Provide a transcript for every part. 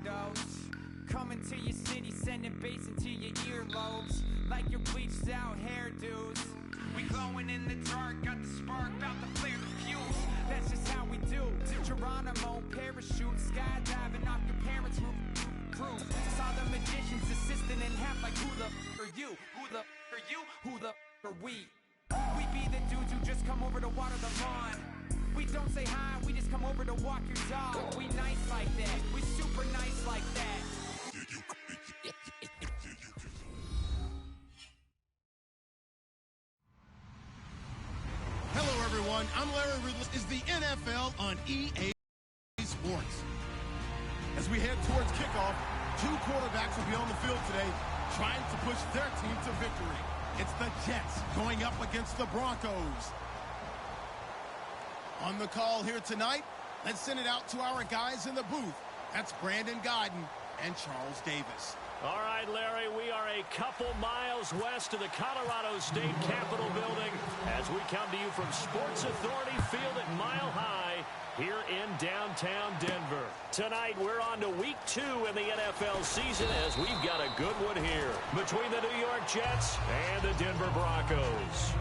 weirdos coming to your city, sending bass into your earlobes like your bleached out hairdos. We glowing in the dark, got the spark, about to flare the fuse. That's just how we do. Geronimo, parachute, skydiving off your parents' roof. Saw the magician's assistant in half like, who the are you? Who the are you? Who the are we? We be the dudes who just come over to water the lawn. We don't say hi, we just come over to walk your dog. We nice like that, we super nice like that. Hello everyone, I'm Larry Ridley. This is the NFL on EA Sports. As we head towards kickoff, two quarterbacks will be on the field today trying to push their team to victory. It's the Jets going up against the Broncos. On the call here tonight, let's send it out to our guys in the booth. That's Brandon Godden and Charles Davis. All right, Larry, we are a couple miles west of the Colorado State Capitol building as we come to you from Sports Authority Field at Mile High here in downtown Denver. Tonight, we're on to week 2 in the NFL season as we've got a good one here between the New York Jets and the Denver Broncos.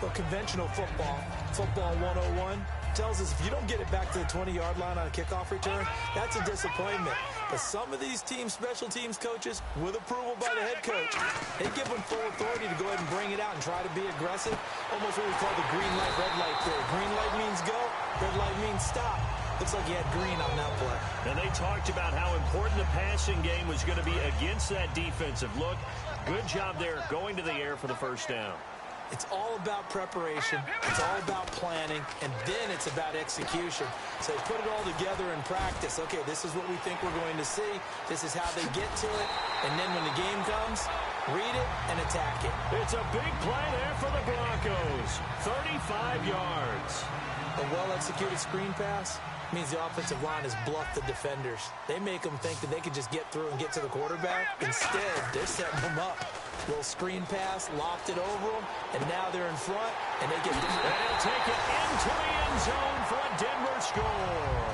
Well, conventional football 101, tells us if you don't get it back to the 20-yard line on a kickoff return, that's a disappointment. But some of these team special teams coaches, with approval by the head coach, they give them full authority to go ahead and bring it out and try to be aggressive. Almost what we call the green light, red light theory. Green light means go, red light means stop. Looks like he had green on that play. And they talked about how important the passing game was going to be against that defensive look. Good job there going to the air for the first down. It's all about preparation. It's all about planning. And then it's about execution. So they put it all together in practice. Okay, this is what we think we're going to see. This is how they get to it. And then when the game comes, read it and attack it. It's a big play there for the Broncos. 35 yards. A well-executed screen pass means the offensive line has bluffed the defenders. They make them think that they can just get through and get to the quarterback. Instead, they're setting them up. Little screen pass, lopped it over them, and now they're in front, and they get... And he'll take it into the end zone for a Denver score.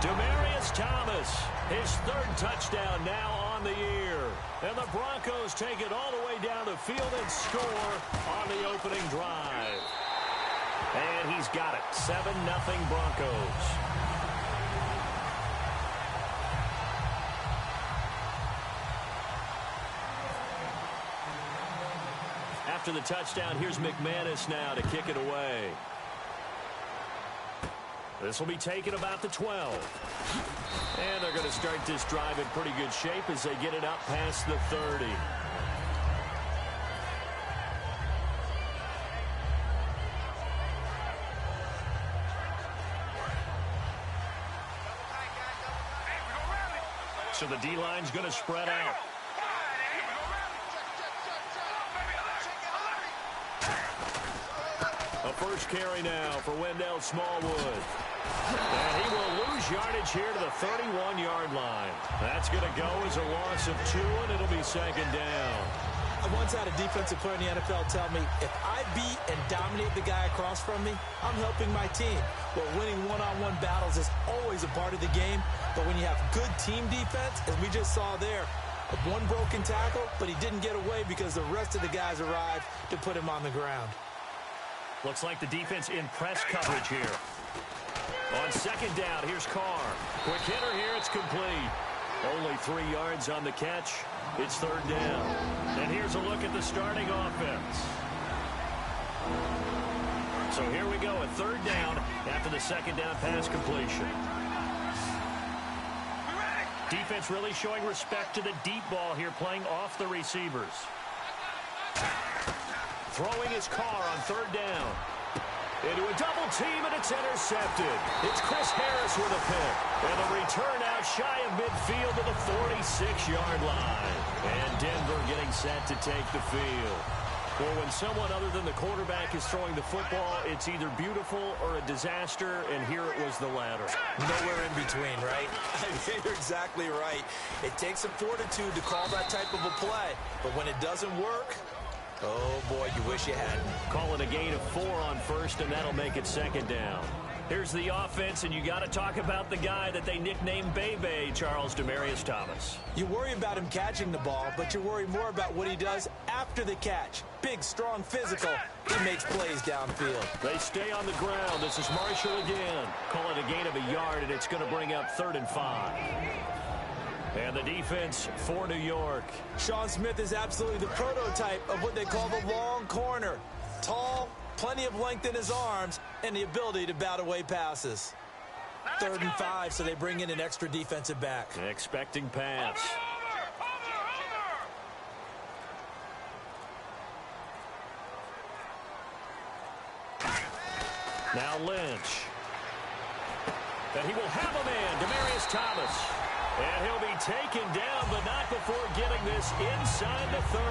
Demaryius Thomas, his 3rd touchdown now on the year. And the Broncos take it all the way down the field and score on the opening drive. And he's got it. 7-0 Broncos. After the touchdown, here's McManus now to kick it away. This will be taken about the 12. And they're going to start this drive in pretty good shape as they get it up past the 30. So the D-line's going to spread out. A first carry now for Wendell Smallwood. And he will lose yardage here to the 31-yard line. That's going to go as a loss of 2, and it'll be 2nd down. I once had a defensive player in the NFL tell me, if I beat and dominate the guy across from me, I'm helping my team. Well, winning one-on-one battles is always a part of the game, but when you have good team defense, as we just saw there, one broken tackle, but he didn't get away because the rest of the guys arrived to put him on the ground. Looks like the defense in press coverage here. On 2nd down, here's Carr. Quick hitter here, it's complete. Only 3 yards on the catch. It's 3rd down. And here's a look at the starting offense. So here we go at 3rd down after the 2nd down pass completion. Defense really showing respect to the deep ball here, playing off the receivers. Throwing his Carr on 3rd down. Into a double team, and it's intercepted. It's Chris Harris with a pick. And a return out shy of midfield to the 46-yard line. And Denver getting set to take the field. Well, when someone other than the quarterback is throwing the football, it's either beautiful or a disaster, and here it was the latter. Nowhere in between, right? You're exactly right. It takes some fortitude to call that type of a play, but when it doesn't work, oh boy, you wish you hadn't. Call it a gain of 4 on 1st, and that'll make it 2nd down. Here's the offense, and you got to talk about the guy that they nicknamed Bebe, Charles Demaryius Thomas. You worry about him catching the ball, but you worry more about what he does after the catch. Big, strong, physical. He makes plays downfield. They stay on the ground. This is Marshall again. Call it a gain of a yard, and it's going to bring up 3rd and 5. And the defense for New York. Sean Smith is absolutely the prototype of what they call the long corner. Tall, plenty of length in his arms, and the ability to bat away passes. 3rd and 5, so they bring in an extra defensive back. Expecting pass. Now Lynch. And he will have a man, Demaryius Thomas. And he'll be taken down, but not before getting this inside the 30.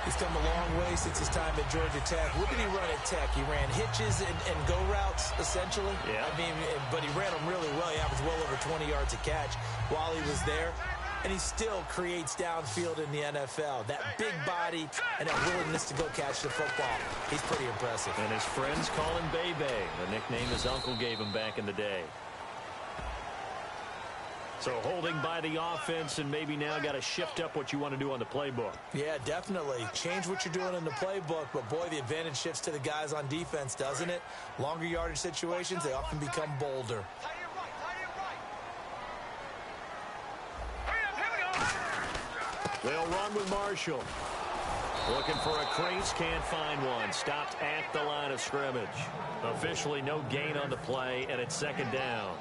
He's come a long way since his time at Georgia Tech. What did he run at Tech? He ran hitches and go routes, essentially. Yeah. I mean, but he ran them really well. He averaged well over 20 yards a catch while he was there. And he still creates downfield in the NFL. That big body and that willingness to go catch the football. He's pretty impressive. And his friends call him Bebe, the nickname his uncle gave him back in the day. So holding by the offense, and maybe now got to shift up what you want to do on the playbook. Yeah, definitely. Change what you're doing in the playbook, but boy, the advantage shifts to the guys on defense, doesn't it? Longer yardage situations, they often become bolder. They'll run with Marshall. Looking for a crease, can't find one. Stopped at the line of scrimmage. Officially no gain on the play, and it's 2nd down.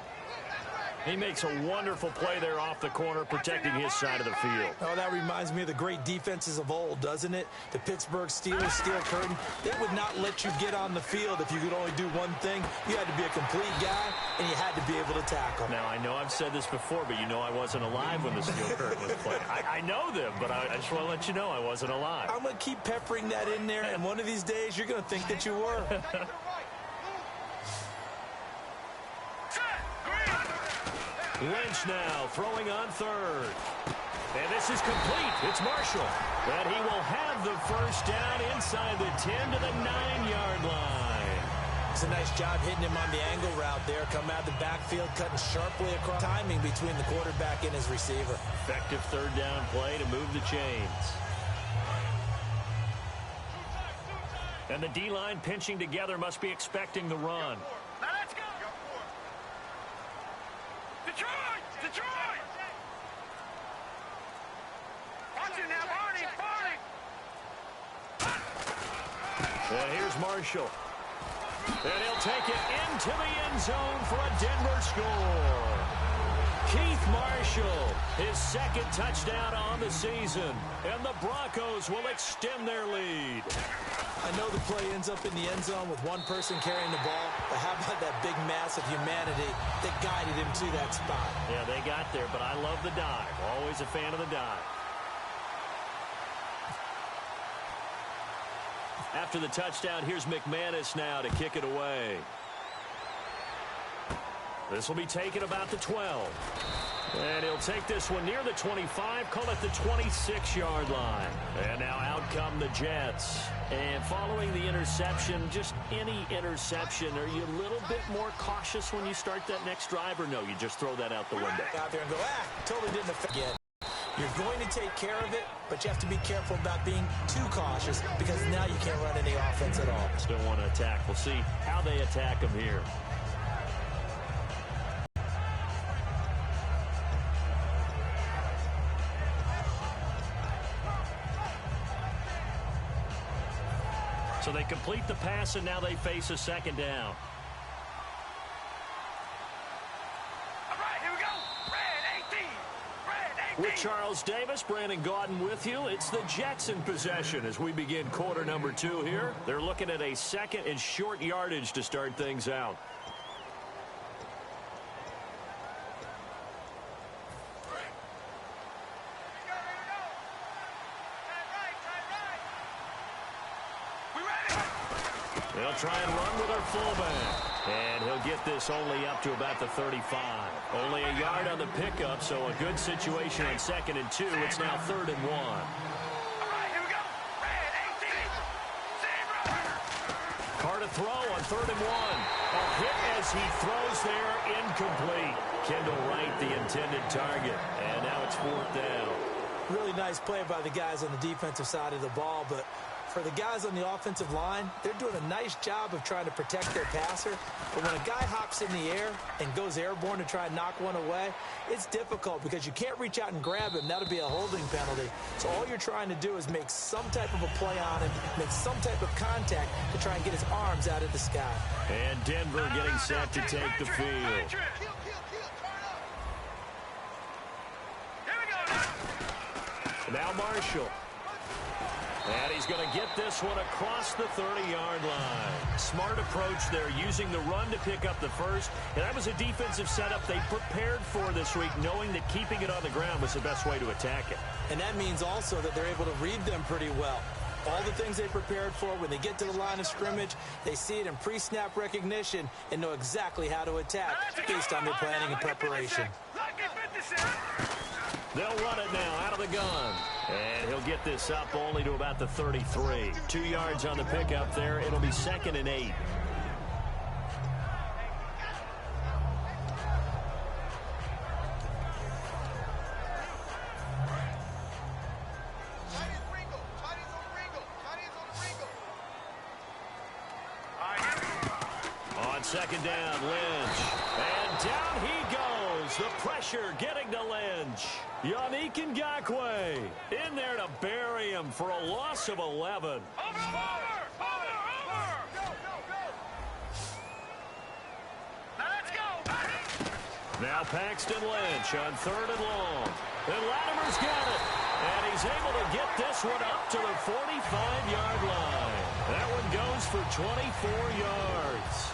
He makes a wonderful play there off the corner, protecting his side of the field. Oh, that reminds me of the great defenses of old, doesn't it? The Pittsburgh Steelers steel curtain. They would not let you get on the field if you could only do one thing. You had to be a complete guy, and you had to be able to tackle. Now, I know I've said this before, but you know I wasn't alive when the steel curtain was played. I know them, but I just want to let you know I wasn't alive. I'm going to keep peppering that in there, and one of these days you're going to think that you were. Lynch now throwing on 3rd. And this is complete. It's Marshall. But he will have the 1st down inside the 10 to the 9-yard line. It's a nice job hitting him on the angle route there. Come out the backfield, cutting sharply across. Timing between the quarterback and his receiver. Effective 3rd down play to move the chains. And the D-line pinching together must be expecting the run. And here's Marshall. And he'll take it into the end zone for a Denver score. Keith Marshall, his 2nd touchdown on the season. And the Broncos will extend their lead. I know the play ends up in the end zone with one person carrying the ball, but how about that big mass of humanity that guided him to that spot? Yeah, they got there, but I love the dive. Always a fan of the dive. After the touchdown, here's McManus now to kick it away. This will be taken about the 12. And he'll take this one near the 25, call it the 26-yard line. And now out come the Jets. And following the interception, just any interception, are you a little bit more cautious when you start that next drive, or no, you just throw that out the window? Out there and go, totally didn't affect it. You're going to take care of it, but you have to be careful about being too cautious because now you can't run any offense at all. Still want to attack. We'll see how they attack him here. So they complete the pass, and now they face a 2nd down. With Charles Davis, Brandon Gaudin with you. It's the Jets in possession as we begin quarter number 2 here. They're looking at a 2nd and short yardage to start things out. They'll try and run with their fullback. And he'll get this only up to about the 35. Only a yard on the pickup, so a good situation on 2nd and 2. It's now 3rd and 1. Carr to throw on 3rd and 1. A hit and is. He throws there, incomplete. Kendall Wright, the intended target. And now it's 4th down. Really nice play by the guys on the defensive side of the ball, but for the guys on the offensive line, they're doing a nice job of trying to protect their passer. But when a guy hops in the air and goes airborne to try and knock one away, it's difficult because you can't reach out and grab him. That'll be a holding penalty. So all you're trying to do is make some type of a play on him, make some type of contact to try and get his arms out of the sky. And Denver getting set to take the field. Now Marshall. And he's going to get this one across the 30-yard line. Smart approach there, using the run to pick up the first. And that was a defensive setup they prepared for this week, knowing that keeping it on the ground was the best way to attack it. And that means also that they're able to read them pretty well. All the things they prepared for, when they get to the line of scrimmage, they see it in pre-snap recognition and know exactly how to attack based on their planning and preparation. They'll run it now out of the gun. And he'll get this up only to about the 33. 2 yards on the pickup there. It'll be 2nd and 8. On 2nd down, Lynch. And down he goes. The pressure getting to Lynch. Yannick Ngakoue in there to bury him for a loss of 11. Now Paxton Lynch on 3rd and long. And Latimer's got it. And he's able to get this one up to the 45-yard line. That one goes for 24 yards.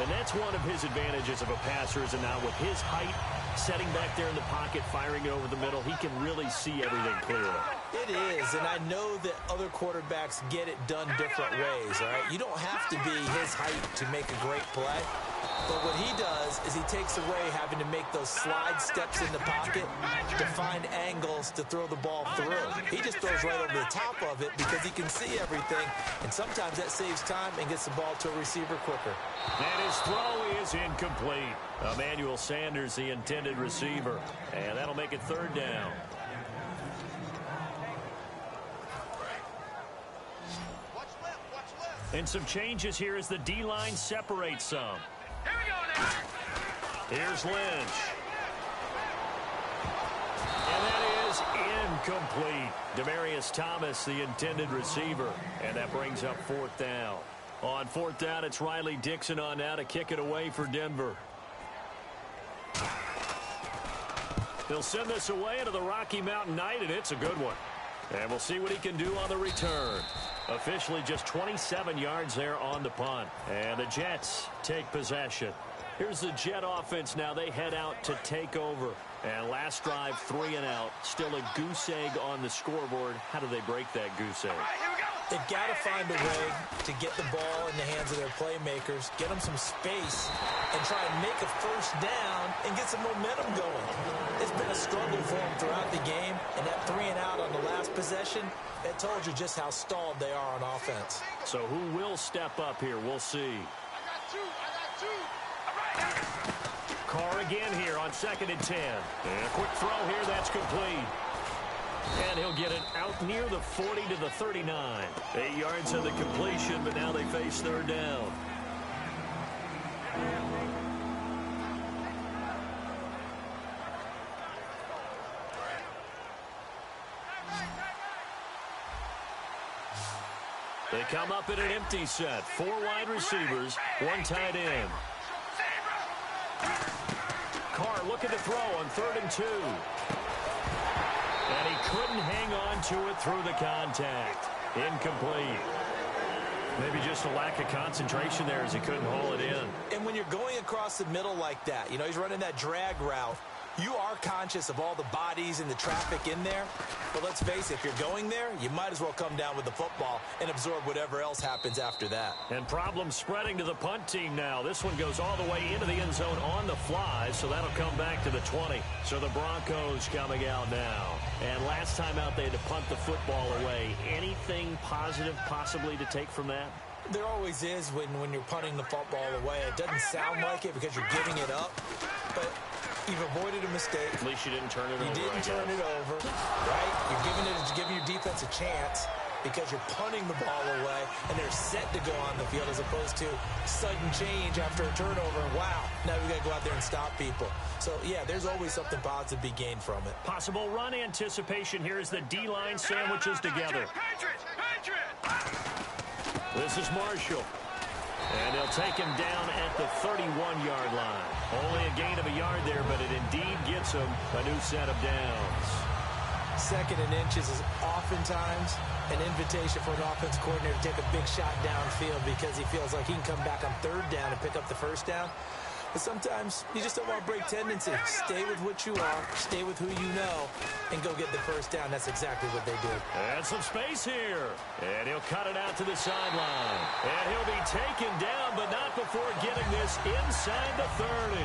And that's one of his advantages of a passer, is now with his height, setting back there in the pocket, firing it over the middle, he can really see everything clearly. It is, and I know that other quarterbacks get it done different ways, all right? You don't have to be his height to make a great play. But what he does is he takes away having to make those slide steps in the pocket to find angles to throw the ball through. He just throws right over the top of it because he can see everything, and sometimes that saves time and gets the ball to a receiver quicker. And his throw is incomplete. Emmanuel Sanders, the intended receiver, and that'll make it 3rd down. And some changes here as the D-line separates some. Here's Lynch. And that is incomplete. Demaryius Thomas, the intended receiver. And that brings up 4th down. On 4th down, it's Riley Dixon on now to kick it away for Denver. He'll send this away into the Rocky Mountain Night, and it's a good one. And we'll see what he can do on the return. Officially just 27 yards there on the punt. And the Jets take possession. Here's the Jet offense now. They head out to take over. And last drive, 3 and out. Still a goose egg on the scoreboard. How do they break that goose egg? They've got to find a way to get the ball in the hands of their playmakers, get them some space, and try and make a first down and get some momentum going. It's been a struggle for them throughout the game, and that 3 and out on the last possession, that told you just how stalled they are on offense. So who will step up here? We'll see. Carr again here on 2nd and 10. And a quick throw here, that's complete. And he'll get it out near the 40 to the 39. 8 yards on the completion, but now they face 3rd down. They come up in an empty set. 4 wide receivers, 1 tight end. Carr looking to throw on 3rd and 2. And he couldn't hang on to it through the contact. Incomplete. Maybe just a lack of concentration there as he couldn't haul it in. And when you're going across the middle like that, you know, he's running that drag route, you are conscious of all the bodies and the traffic in there. But let's face it, if you're going there, you might as well come down with the football and absorb whatever else happens after that. And problems spreading to the punt team now. This one goes all the way into the end zone on the fly, so that'll come back to the 20. So the Broncos coming out now. And last time out, they had to punt the football away. Anything positive possibly to take from that? There always is when you're punting the football away. It doesn't sound like it because you're giving it up, but you've avoided a mistake. At least you didn't turn it over. You didn't turn it over, right? You're giving your defense a chance because you're punting the ball away, and they're set to go on the field as opposed to sudden change after a turnover. And wow, now we got to go out there and stop people. So, yeah, there's always something positive to be gained from it. Possible run anticipation here as the D-line sandwiches together. This is Marshall. And they'll take him down at the 31-yard line. Only a gain of a yard there, but it indeed gets him a new set of downs. Second and inches is oftentimes an invitation for an offense coordinator to take a big shot downfield because he feels like he can come back on third down and pick up the first down. But sometimes you just don't want to break tendency. Stay with what you are, stay with who you know, and go get the first down. That's exactly what they did. And some space here. And he'll cut it out to the sideline. And he'll be taken down, but not before getting this inside the 30.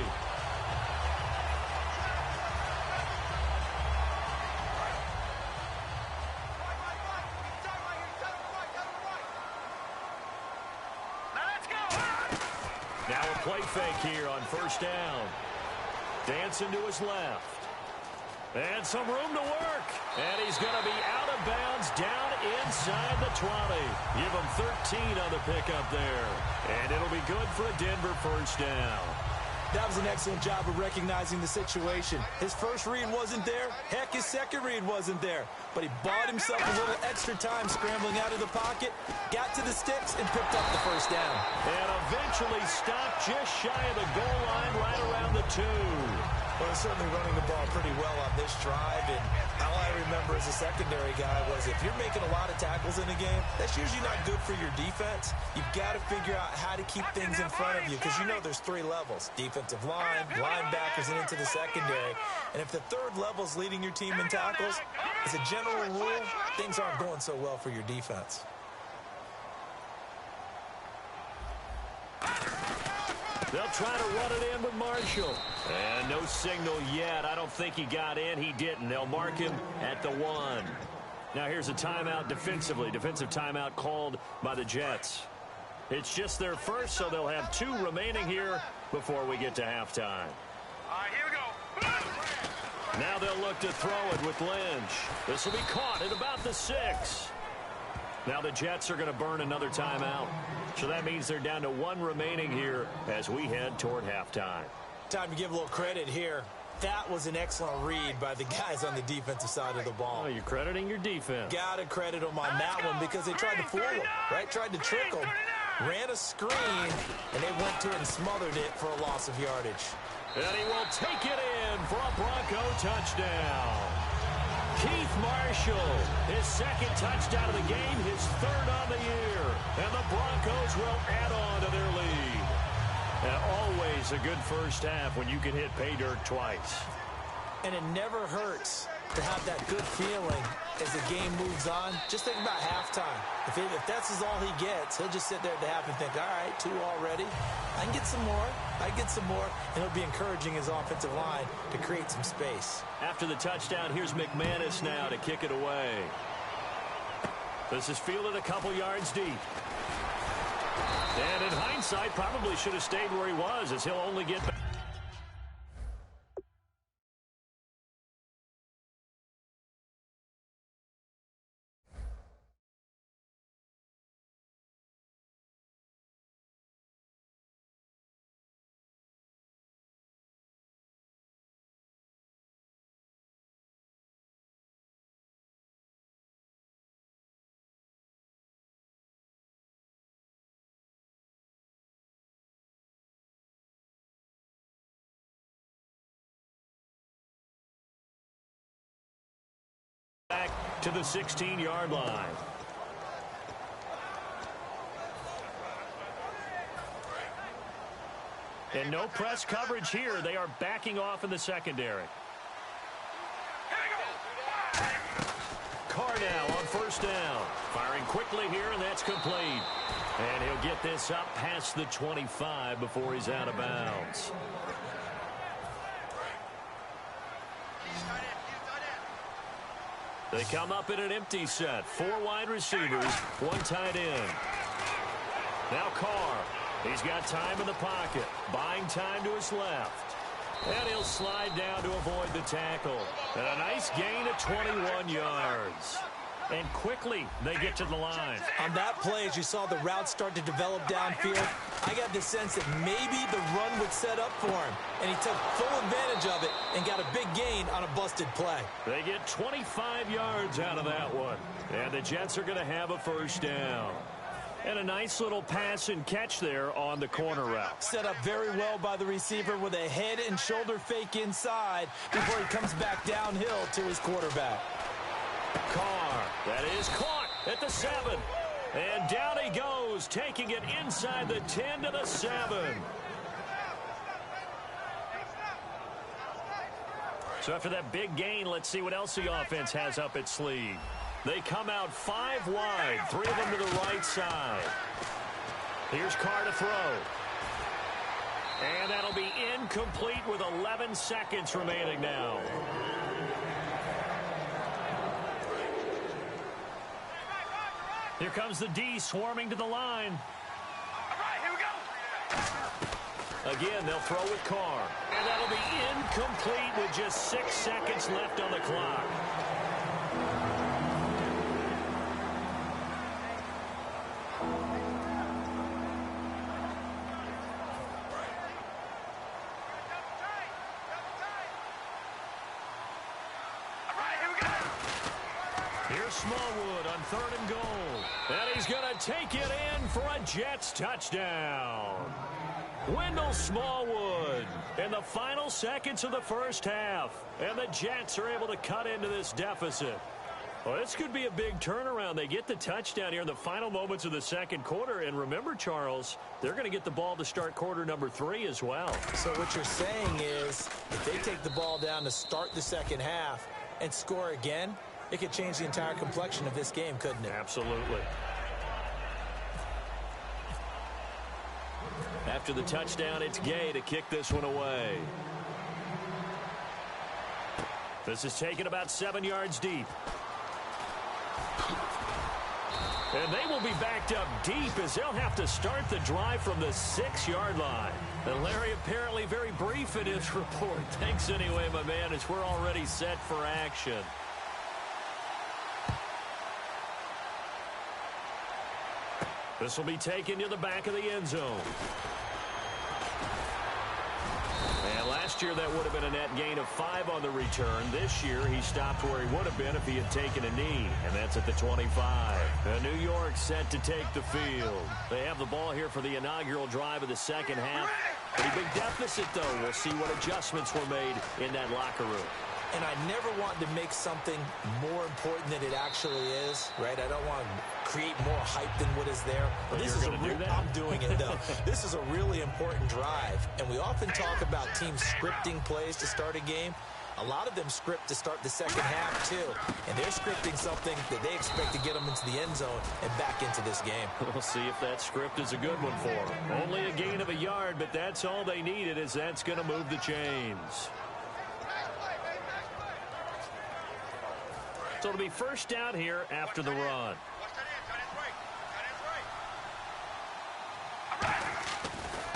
Now a play fake here on first down. Dancing to his left. And some room to work. And he's going to be out of bounds down inside the 20. Give him 13 on the pickup there. And it'll be good for a Denver first down. That was an excellent job of recognizing the situation. His first read wasn't there. Heck, his second read wasn't there. But he bought himself a little extra time scrambling out of the pocket, got to the sticks, and picked up the first down. And eventually stopped just shy of the goal line right around the 2. Well, they're certainly running the ball pretty well on this drive, and all I remember as a secondary guy was if you're making a lot of tackles in a game, that's usually not good for your defense. You've got to figure out how to keep things in front of you because you know there's 3 levels, defensive line, linebackers, and into the secondary. And if the third level is leading your team in tackles, as a general rule, things aren't going so well for your defense. They'll try to run it in with Marshall. And no signal yet. I don't think he got in. He didn't. They'll mark him at the 1. Now here's a timeout defensively. Defensive timeout called by the Jets. It's just their first, so they'll have 2 remaining here before we get to halftime. All right, here we go. Now they'll look to throw it with Lynch. This will be caught at about the 6. Now the Jets are going to burn another timeout. So that means they're down to 1 remaining here as we head toward halftime. Time to give a little credit here. That was an excellent read by the guys on the defensive side of the ball. Oh, you're crediting your defense. Got to credit them on that one because they tried to fool him, right? Tried to trick him. Ran a screen, and they went to it and smothered it for a loss of yardage. And he will take it in for a Bronco touchdown. Keith Marshall, his second touchdown of the game, his 3rd on the year. And the Broncos will add on to their lead. And always a good first half when you can hit pay dirt twice. And it never hurts to have that good feeling as the game moves on. Just think about halftime. If that's all he gets, he'll just sit there at the half and think, all right, 2 already. I can get some more. I get some more. And he'll be encouraging his offensive line to create some space. After the touchdown, here's McManus now to kick it away. This is fielded a couple yards deep. And in hindsight, probably should have stayed where he was as he'll only get back. Back to the 16-yard line. And no press coverage here. They are backing off in the secondary. Carr now on first down. Firing quickly here, and that's complete. And he'll get this up past the 25 before he's out of bounds. They come up in an empty set. 4 wide receivers, 1 tight end. Now Carr. He's got time in the pocket. Buying time to his left. And he'll slide down to avoid the tackle. And a nice gain of 21 yards. And quickly, they get to the line. On that play, as you saw the route start to develop downfield, I got the sense that maybe the run would set up for him. And he took full advantage of it and got a big gain on a busted play. They get 25 yards out of that one. And the Jets are going to have a first down. And a nice little pass and catch there on the corner route. Set up very well by the receiver with a head and shoulder fake inside before he comes back downhill to his quarterback. Carr, that is caught at the 7. And down he goes, taking it inside the 10 to the 7. So after that big gain, let's see what else the offense has up its sleeve. They come out 5 wide, 3 of them to the right side. Here's Carr to throw. And that'll be incomplete with 11 seconds remaining now. Here comes the D swarming to the line. All right, here we go. Again, they'll throw with Carr. And that'll be incomplete with just 6 seconds left on the clock. Here's Smallwood on 3rd and goal. And he's going to take it in for a Jets touchdown. Wendell Smallwood in the final seconds of the first half. And the Jets are able to cut into this deficit. Well, this could be a big turnaround. They get the touchdown here in the final moments of the second quarter. And remember, Charles, they're going to get the ball to start quarter number 3 as well. So what you're saying is if they take the ball down to start the second half and score again, it could change the entire complexion of this game, couldn't it? Absolutely. After the touchdown, it's Gay to kick this one away. This is taken about 7 yards deep. And they will be backed up deep as they'll have to start the drive from the 6-yard line. And Larry apparently very brief in his report. Thanks anyway, my man, as we're already set for action. This will be taken to the back of the end zone. And last year that would have been a net gain of 5 on the return. This year he stopped where he would have been if he had taken a knee, and that's at the 25. And New York set to take the field. They have the ball here for the inaugural drive of the second half. Pretty big deficit, though. We'll see what adjustments were made in that locker room. And I never want to make something more important than it actually is, right? I don't want to create more hype than what is there. But this is I'm doing it, though. This is a really important drive. And we often talk about teams scripting plays to start a game. A lot of them script to start the second half, too. And they're scripting something that they expect to get them into the end zone and back into this game. We'll see if that script is a good one for them. Only a gain of a yard, but that's all they needed, as that's going to move the chains. So it'll be first down here after the run.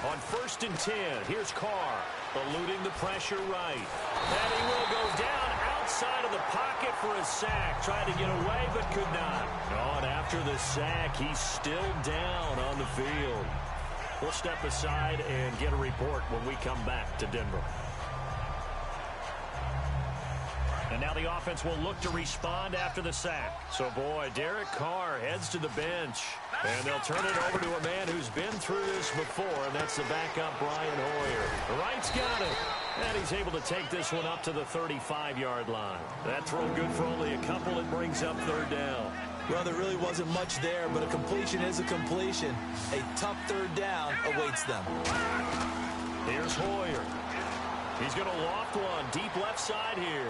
On 1st and 10, here's Carr, eluding the pressure right. And he will go down outside of the pocket for a sack. Tried to get away, but could not. Oh, and after the sack, he's still down on the field. We'll step aside and get a report when we come back to Denver. And now the offense will look to respond after the sack. So, boy, Derek Carr heads to the bench. And they'll turn it over to a man who's been through this before, and that's the backup, Brian Hoyer. Wright's got it. And he's able to take this one up to the 35-yard line. That throw good for only a couple. It brings up 3rd down. Well, there really wasn't much there, but a completion is a completion. A tough 3rd down awaits them. Here's Hoyer. He's going to loft one deep left side here.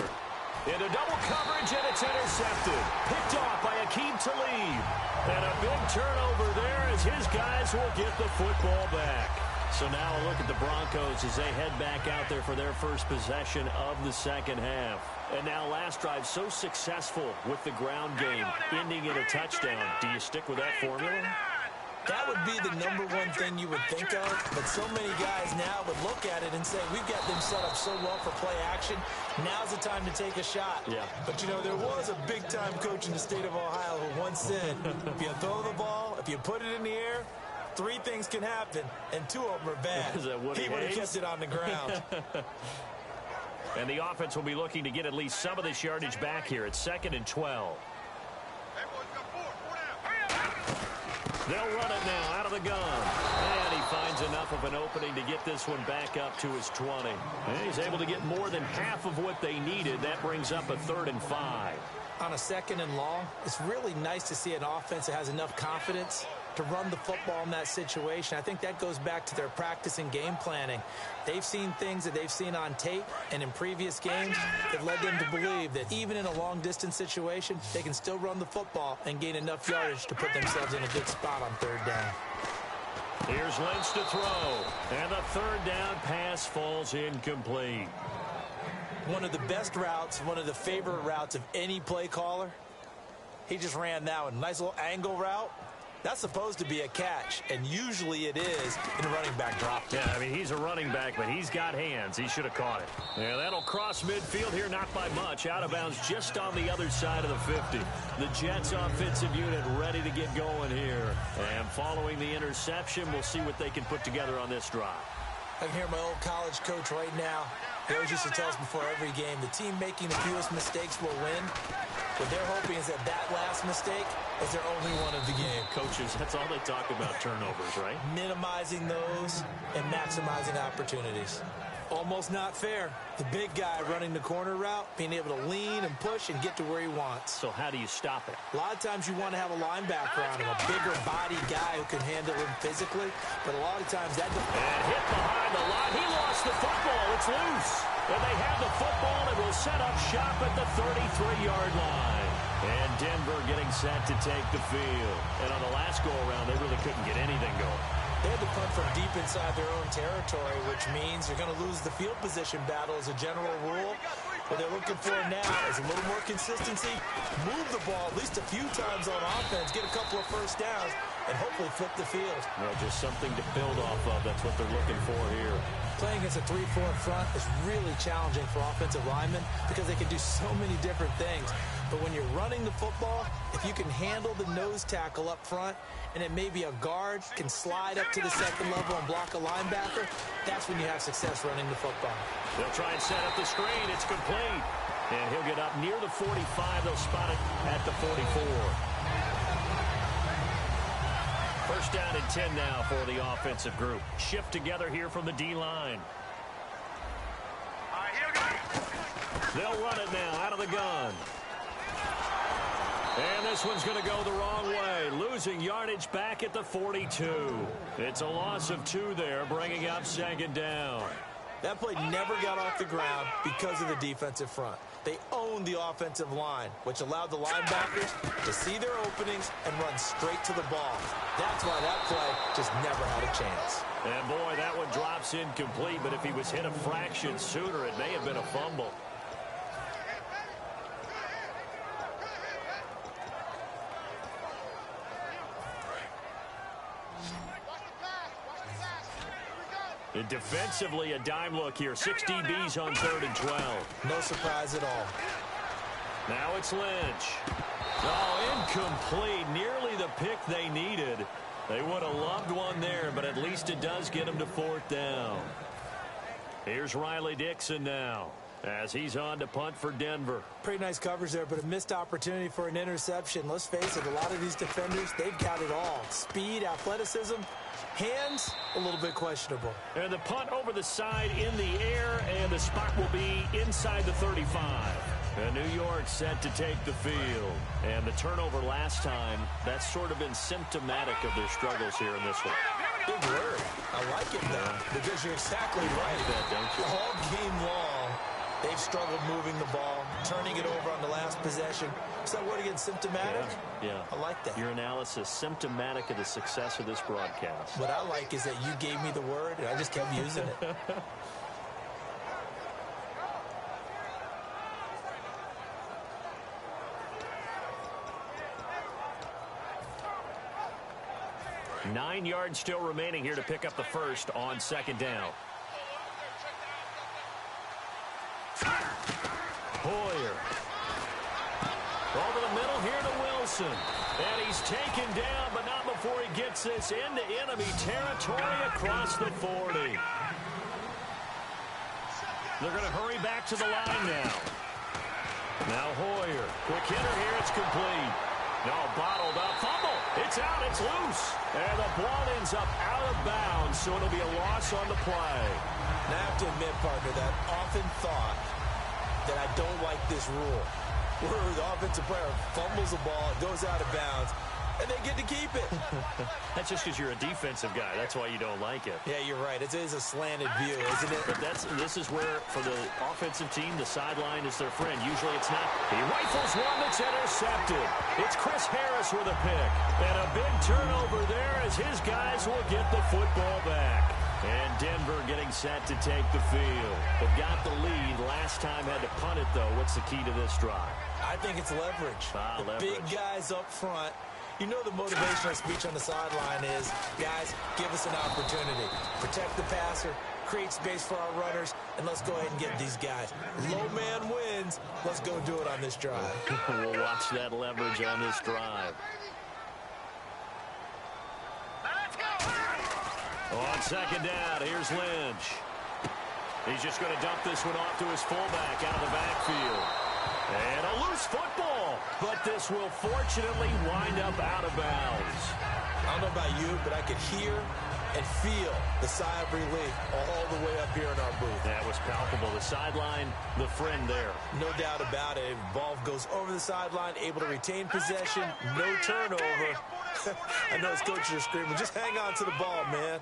Into double coverage, and it's intercepted. Picked off by Akeem Talib. And a big turnover there as his guys will get the football back. So now a look at the Broncos as they head back out there for their first possession of the second half. And now last drive so successful with the ground game, ending in a touchdown. Do you stick with that formula? That would be the number one thing you would think of, but so many guys now would look at it and say, we've got them set up so well for play action, now's the time to take a shot. Yeah. But, you know, there was a big-time coach in the state of Ohio who once said, if you throw the ball, if you put it in the air, 3 things can happen, and 2 of them are bad. Is that what he would have kept it on the ground. And the offense will be looking to get at least some of this yardage back here. It's 2nd and 12. They'll run it now out of the gun. And he finds enough of an opening to get this one back up to his 20. And he's able to get more than half of what they needed. That brings up a 3rd and 5. On a 2nd and long, it's really nice to see an offense that has enough confidence to run the football in that situation. I think that goes back to their practice and game planning. They've seen things that they've seen on tape and in previous games that led them to believe that even in a long-distance situation, they can still run the football and gain enough yardage to put themselves in a good spot on 3rd down. Here's Lynch to throw. And the 3rd down pass falls incomplete. One of the best routes, one of the favorite routes of any play caller. He just ran that one. Nice little angle route. That's supposed to be a catch, and usually it is in a running back drop. Yeah, I mean, he's a running back, but he's got hands. He should have caught it. Yeah, that'll cross midfield here, not by much. Out of bounds just on the other side of the 50. The Jets offensive unit ready to get going here. And following the interception, we'll see what they can put together on this drive. I can hear my old college coach right now. He always used to tell us before every game, the team making the fewest mistakes will win. What they're hoping is that last mistake is their only one of the game. Coaches, that's all they talk about, turnovers, right? Minimizing those and maximizing opportunities. Almost not fair. The big guy running the corner route, being able to lean and push and get to where he wants. So how do you stop it? A lot of times you want to have a linebacker on him, a bigger body guy who can handle him physically. But a lot of times that... And hit behind the line. He lost the football. It's loose. And they have the football and will set up shop at the 33-yard line. And Denver getting set to take the field. And on the last go-around, they really couldn't get anything going. They had to punt from deep inside their own territory, which means you're going to lose the field position battle as a general rule. What they're looking for now is a little more consistency, move the ball at least a few times on offense, get a couple of first downs, and hopefully flip the field. Yeah, just something to build off of. That's what they're looking for here. Playing against a 3-4 front is really challenging for offensive linemen because they can do so many different things. But when you're running the football, if you can handle the nose tackle up front, and it may be a guard can slide up to the 2nd level and block a linebacker, that's when you have success running the football. They'll try and set up the screen. It's complete. And he'll get up near the 45. They'll spot it at the 44. First down and 10 now for the offensive group. Shift together here from the D-line. They'll run it now out of the gun. And this one's going to go the wrong way. Losing yardage back at the 42. It's a loss of 2 there, bringing up 2nd down. That play never got off the ground because of the defensive front. They owned the offensive line, which allowed the linebackers to see their openings and run straight to the ball. That's why that play just never had a chance. And boy, that one drops incomplete, but if he was hit a fraction sooner, it may have been a fumble. And defensively, a dime look here. 6 DBs on 3rd and 12. No surprise at all. Now it's Lynch. Oh, incomplete. Nearly the pick they needed. They would have loved one there, but at least it does get them to 4th down. Here's Riley Dixon now as he's on to punt for Denver. Pretty nice coverage there, but a missed opportunity for an interception. Let's face it, a lot of these defenders, they've got it all. Speed, athleticism, hands, a little bit questionable. And the punt over the side in the air, and the spot will be inside the 35. And New York set to take the field. And the turnover last time, that's sort of been symptomatic of their struggles here in this one. Big word. I like it, though, because you're exactly right. Don't you? All game long, they've struggled moving the ball, turning it over on the last possession. Is that word again, symptomatic? Yeah. I like that. Your analysis, symptomatic of the success of this broadcast. What I like is that you gave me the word, and I just kept using it. 9 yards still remaining here to pick up the first on second down. Hoyer. Over the middle here to Wilson. And he's taken down, but not before he gets this into enemy territory across the 40. They're going to hurry back to the line now. Now Hoyer. Quick hitter here. It's complete. No, bottled up. Fumble. It's out. It's loose. And the ball ends up out of bounds, so it'll be a loss on the play. Now, I have to admit, partner, that I often thought that I don't like this rule, where the offensive player fumbles the ball, it goes out of bounds, and they get to keep it. That's just because you're a defensive guy. That's why you don't like it. Yeah, you're right. It is a slanted view, isn't it? But this is where, for the offensive team, the sideline is their friend. Usually it's not. He rifles one that's intercepted. It's Chris Harris with a pick. And a big turnover there as his guys will get the football back. And Denver getting set to take the field. They've got the lead. Last time had to punt it, though. What's the key to this drive? I think it's leverage. Leverage. Big guys up front. You know the motivational speech on the sideline is, guys, give us an opportunity. Protect the passer, create space for our runners, and let's go ahead and get these guys. Low man wins. Let's go do it on this drive. We'll watch that leverage on this drive. On second down, here's Lynch. He's just going to dump this one off to his fullback out of the backfield. And a loose football, but this will fortunately wind up out of bounds. I don't know about you, but I could hear and feel the sigh of relief all the way up here in our booth. That was palpable. The sideline, the friend there. No doubt about it. Ball goes over the sideline, able to retain possession, no turnover. I know his coaches are screaming, just hang on to the ball, man.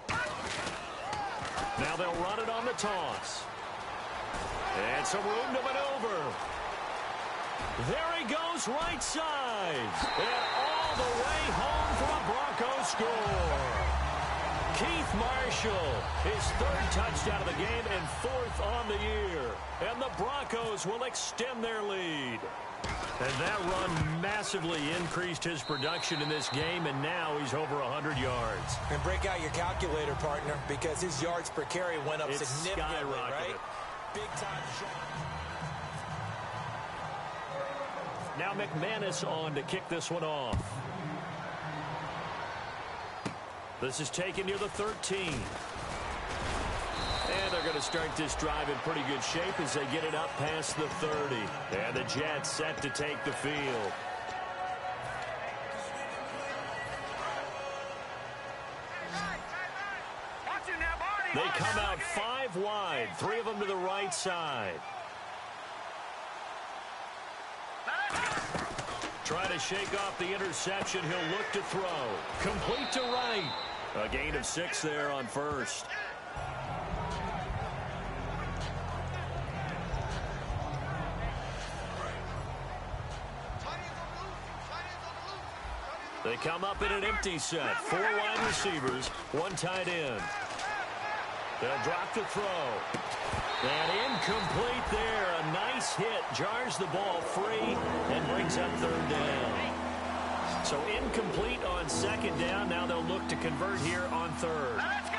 Now they'll run it on the toss. And some room to maneuver. There he goes, right side. And all the way home for a Broncos score. Keith Marshall, his third touchdown of the game and fourth on the year. And the Broncos will extend their lead. And that run massively increased his production in this game, and now he's over 100 yards. And break out your calculator, partner, because his yards per carry went up significantly, right? Big time shot. Now McManus on to kick this one off. This is taken near the 13. And they're going to start this drive in pretty good shape as they get it up past the 30. And the Jets set to take the field. They come out 5 wide, 3 of them to the right side. Trying to shake off the interception. He'll look to throw. Complete to right. A gain of 6 there on first. They come up in an empty set. 4 wide receivers, 1 tight end. They'll drop the throw. And incomplete there. A nice hit. Jars the ball free and brings up 3rd down. So incomplete on 2nd down. Now they'll look to convert here on 3rd. Let's go!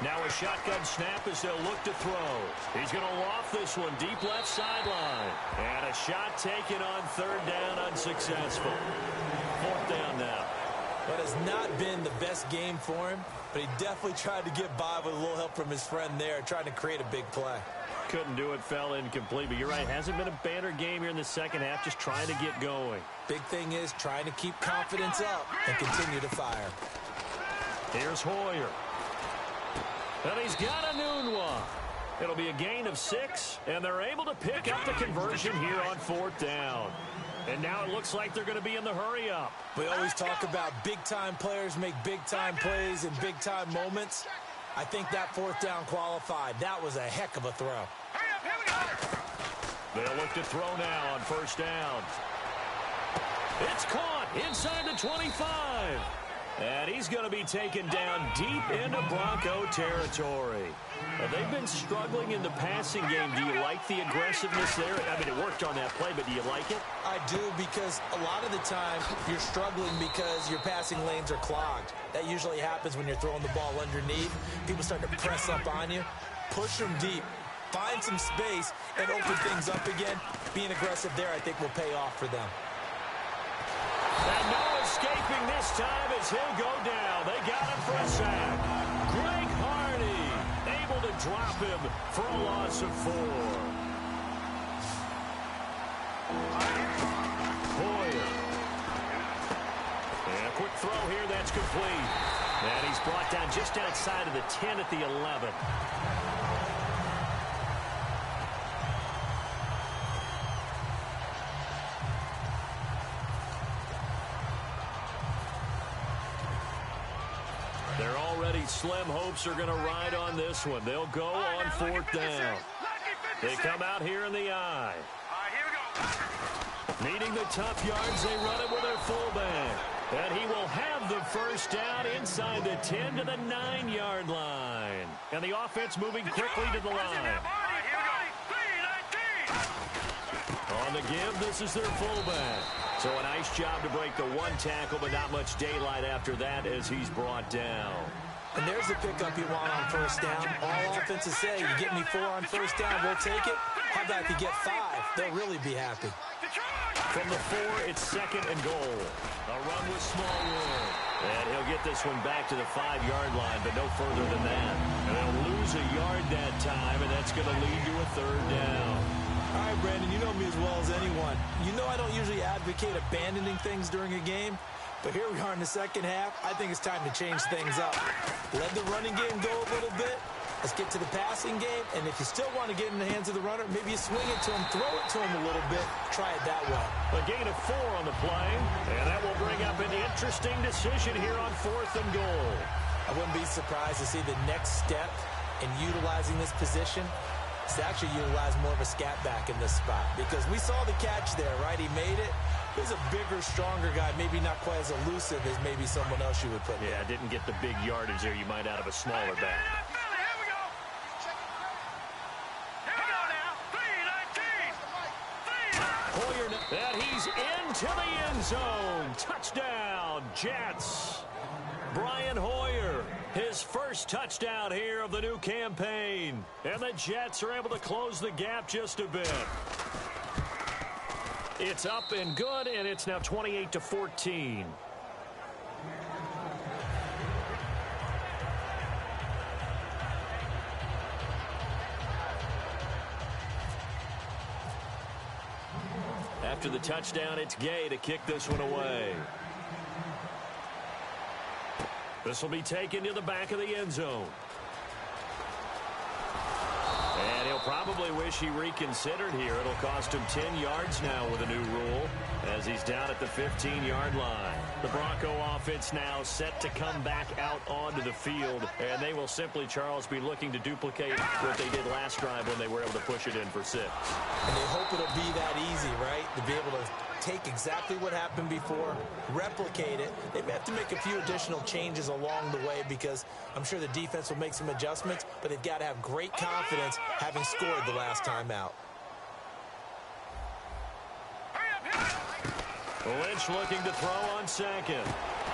Now a shotgun snap as they'll look to throw. He's going to loft this one deep left sideline. And a shot taken on 3rd down, unsuccessful. 4th down now. That has not been the best game for him, but he definitely tried to get by with a little help from his friend there, trying to create a big play. Couldn't do it, fell incomplete, but you're right. Hasn't been a banner game here in the second half, just trying to get going. Big thing is trying to keep confidence up and continue to fire. Here's Hoyer. And he's got a Nunwa. It'll be a gain of 6, and they're able to pick up the conversion here on 4th down. And now it looks like they're going to be in the hurry-up. We always talk about big-time players make big-time plays in big-time moments. I think that 4th down qualified. That was a heck of a throw. Hurry up, here we go! They'll look to throw now on 1st down. It's caught inside the 25. And he's going to be taken down deep into Bronco territory. They've been struggling in the passing game. Do you like the aggressiveness there? I mean, it worked on that play, but do you like it? I do, because a lot of the time you're struggling because your passing lanes are clogged. That usually happens when you're throwing the ball underneath. People start to press up on you. Push them deep. Find some space and open things up again. Being aggressive there, I think, will pay off for them. And no escaping this time as he'll go down. They got him for a sack. Greg Hardy able to drop him for a loss of 4. Hoyer. And a quick throw here, that's complete. And he's brought down just outside of the 10 at the 11. Slim hopes are going to ride on this one. They'll go on 4th down. They come out here in the I. Needing the tough yards, they run it with their fullback. And he will have the first down inside the 10 to the 9-yard line. And the offense moving quickly to the line. On the give, this is their fullback. So a nice job to break the 1 tackle, but not much daylight after that as he's brought down. And there's the pickup you want on 1st down. All offenses say, you get me 4 on 1st down, we'll take it. How about if you get 5? They'll really be happy. From the 4, it's 2nd and goal. A run with Smallwood. And he'll get this one back to the 5-yard line, but no further than that. And they'll lose a yard that time, and that's going to lead to a 3rd down. All right, Brandon, you know me as well as anyone. You know I don't usually advocate abandoning things during a game. But here we are in the second half. I think it's time to change things up. Let the running game go a little bit. Let's get to the passing game. And if you still want to get in the hands of the runner, maybe you swing it to him, throw it to him a little bit. Try it that way. A gain of 4 on the play. And that will bring up an interesting decision here on 4th and goal. I wouldn't be surprised to see the next step in utilizing this position is to actually utilize more of a scat back in this spot. Because we saw the catch there, right? He made it. He's a bigger, stronger guy, maybe not quite as elusive as maybe someone else you would put there. Yeah, didn't get the big yardage there you might out of a smaller back. Here we go. Here we go now. 3-19. Hoyer, and he's into the end zone. Touchdown, Jets. Brian Hoyer, his first touchdown here of the new campaign. And the Jets are able to close the gap just a bit. It's up and good, and it's now 28-14. After the touchdown, it's Gay to kick this one away. This will be taken to the back of the end zone. And he'll probably wish he reconsidered here. It'll cost him 10 yards now with a new rule as he's down at the 15-yard line. The Bronco offense now set to come back out onto the field, and they will simply, Charles, be looking to duplicate what they did last drive when they were able to push it in for 6. And they hope it'll be that easy, right? To be able to take exactly what happened before, replicate it. They may have to make a few additional changes along the way because I'm sure the defense will make some adjustments, but they've got to have great confidence having scored the last time out. Lynch looking to throw on 2nd.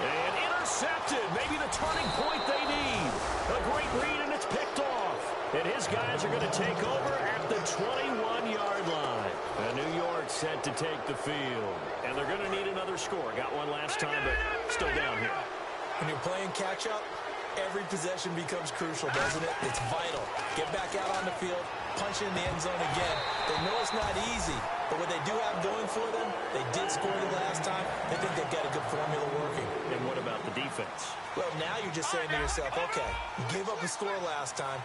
And intercepted. Maybe the turning point they need. A great read, and it's picked off. And his guys are going to take over at the 21-yard line. And New York set to take the field. And they're going to need another score. Got one last time, but still down here. When you're playing catch-up, every possession becomes crucial, doesn't it? It's vital. Get back out on the field, punch in the end zone again. They know it's not easy, but what they do have going for them, they did score the last time. They think they've got a good formula working. And what about the defense? Well, now you're just saying to yourself, okay, you gave up a score last time.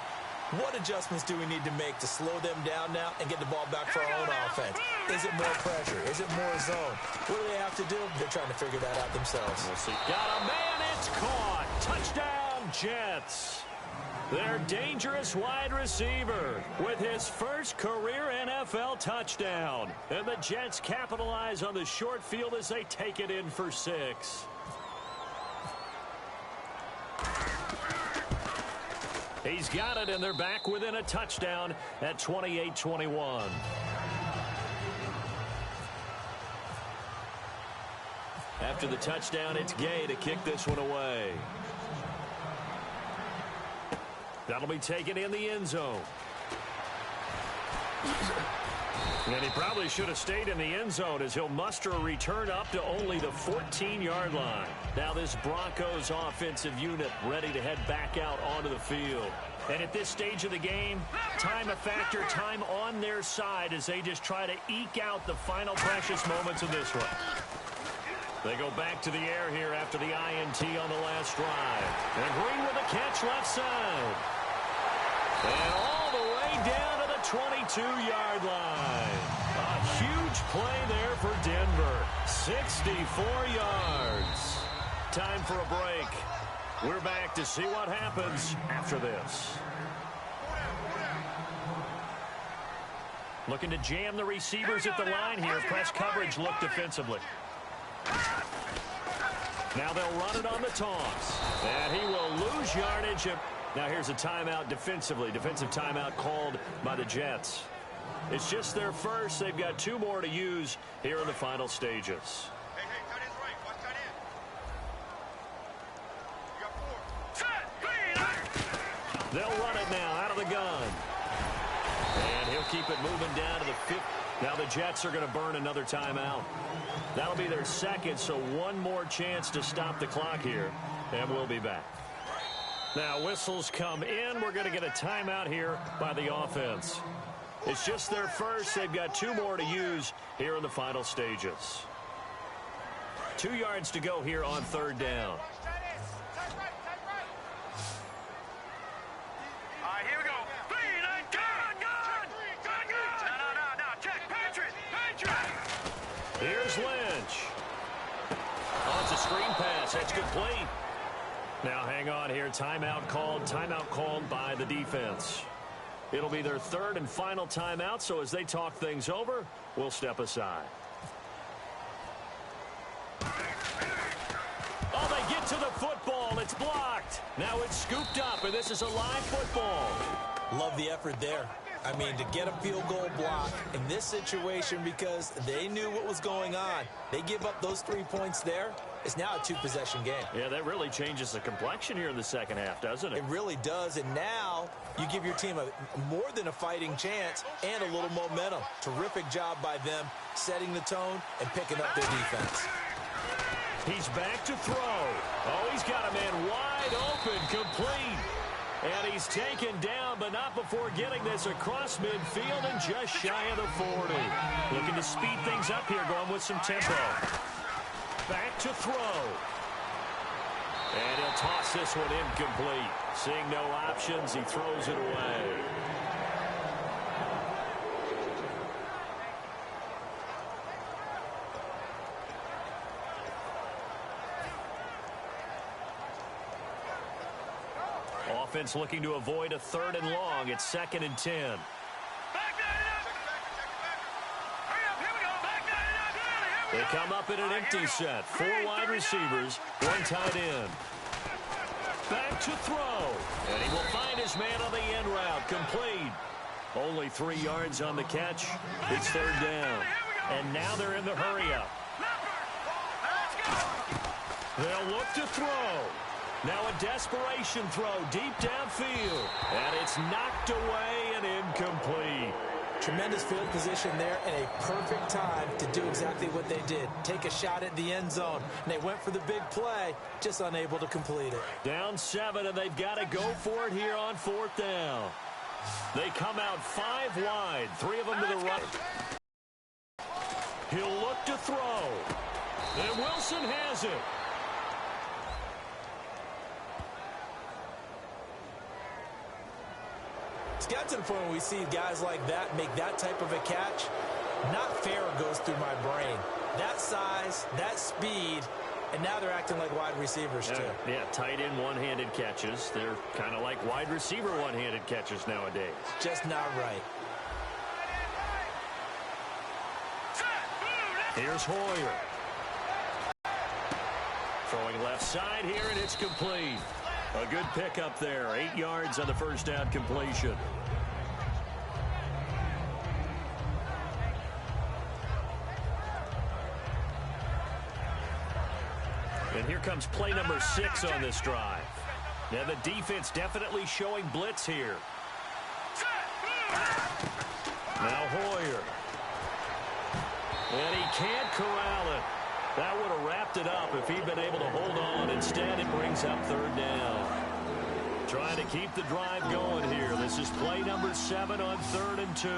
What adjustments do we need to make to slow them down now and get the ball back for our own offense? Is it more pressure? Is it more zone? What do they have to do? They're trying to figure that out themselves. We'll see. Got a man, it's caught. Touchdown, Jets. Their dangerous wide receiver with his first career NFL touchdown. And the Jets capitalize on the short field as they take it in for 6. He's got it, and they're back within a touchdown at 28-21. After the touchdown, it's Gay to kick this one away. That'll be taken in the end zone. And he probably should have stayed in the end zone as he'll muster a return up to only the 14-yard line. Now this Broncos offensive unit ready to head back out onto the field. And at this stage of the game, time a factor, time on their side as they just try to eke out the final precious moments of this one. They go back to the air here after the INT on the last drive. And Green with a catch left side. And all the way down to the 22-yard line. A huge play there for Denver. 64 yards. Time for a break. We're back to see what happens after this. Looking to jam the receivers at the line here. Press coverage look defensively. Now they'll run it on the toss. And he will lose yardage. Now here's a timeout defensively. Defensive timeout called by the Jets. It's just their first. They've got 2 more to use here in the final stages. They'll run it now out of the gun. And he'll keep it moving down to the 50. Now the Jets are going to burn another timeout. That'll be their second, so one more chance to stop the clock here. And we'll be back. Now whistles come in. We're going to get a timeout here by the offense. It's just their first. They've got 2 more to use here in the final stages. 2 yards to go here on 3rd down. Here's Lynch. Oh, it's a screen pass. That's complete. Now hang on here. Timeout called by the defense. It'll be their 3rd and final timeout, so as they talk things over, we'll step aside. Oh, they get to the football. It's blocked. Now it's scooped up, and this is a live football. Love the effort there. I mean, to get a field goal block in this situation because they knew what was going on. They give up those 3 points there. It's now a 2-possession game. Yeah, that really changes the complexion here in the second half, doesn't it? It really does, and now you give your team more than a fighting chance and a little momentum. Terrific job by them setting the tone and picking up their defense. He's back to throw. Oh, he's got a man wide open, complete. And he's taken down, but not before getting this across midfield and just shy of the 40. Looking to speed things up here, going with some tempo. Back to throw. And he'll toss this one incomplete. Seeing no options, he throws it away. Offense looking to avoid a 3rd and long. It's 2nd and 10. They come up in an empty set. 4 wide receivers, 1 tight end. Back to throw. And he will find his man on the end route. Complete. Only 3 yards on the catch. It's 3rd down. And now they're in the hurry-up. They'll look to throw. Now a desperation throw deep downfield. And it's knocked away and incomplete. Tremendous field position there and a perfect time to do exactly what they did. Take a shot at the end zone. And they went for the big play, just unable to complete it. Down 7, and they've got to go for it here on 4th down. They come out 5 wide, 3 of them to the right. He'll look to throw. And Wilson has it. It's got to the point where we see guys like that make that type of a catch. Not fair goes through my brain. That size, that speed, and now they're acting like wide receivers too. Yeah, tight end one-handed catches. They're kind of like wide receiver one-handed catches nowadays. Just not right. Here's Hoyer. Throwing left side here, and it's complete. A good pickup there. 8 yards on the first down completion. And here comes play number 6 on this drive. Now the defense definitely showing blitz here. Now Hoyer. And he can't corral it. That would have wrapped it up if he'd been able to hold on. Instead, it brings up third down. Trying to keep the drive going here. This is play number 7 on 3rd and 2.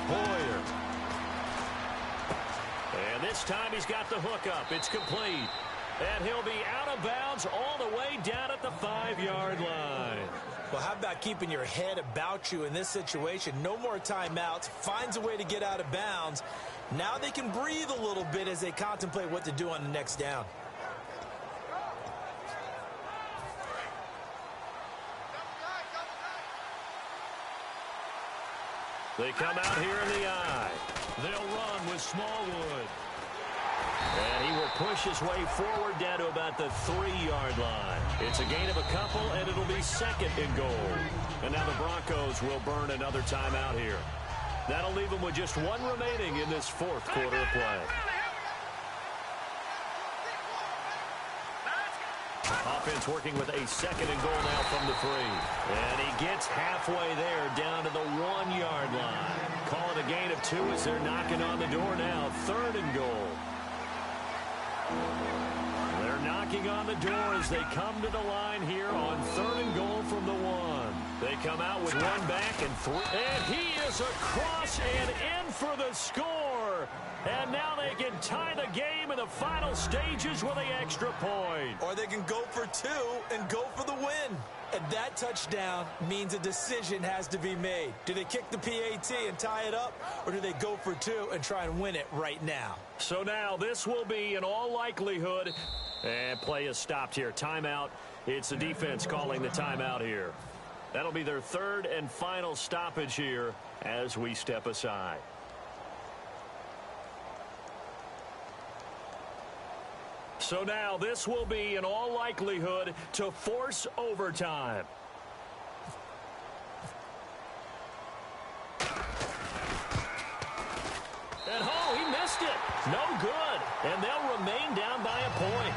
Hoyer. And this time he's got the hookup. It's complete. And he'll be out of bounds all the way down at the 5-yard line. Well, how about keeping your head about you in this situation? No more timeouts. Finds a way to get out of bounds. Now they can breathe a little bit as they contemplate what to do on the next down. They come out here in the eye. They'll run with Smallwood. And he will push his way forward down to about the 3-yard line. It's a gain of a couple, and it'll be 2nd and goal. And now the Broncos will burn another timeout here. That'll leave them with just 1 remaining in this 4th quarter of play. Offense working with a 2nd and goal now from the 3. And he gets halfway there down to the 1-yard line. Call it a gain of 2 as they're knocking on the door now. 3rd and goal. They're knocking on the door as they come to the line here on 3rd and goal from the 1. They come out with 1 back and 3. And he is across and in for the score. And now they can tie the game in the final stages with the extra point. Or they can go for 2 and go for the win. And that touchdown means a decision has to be made. Do they kick the PAT and tie it up, or do they go for 2 and try and win it right now? So now this will be, in all likelihood, and play is stopped here. Timeout. It's the defense calling the timeout here. That'll be their 3rd and final stoppage here as we step aside. So now this will be, in all likelihood, to force overtime. And oh, he missed it. No good. And they'll remain down by a point.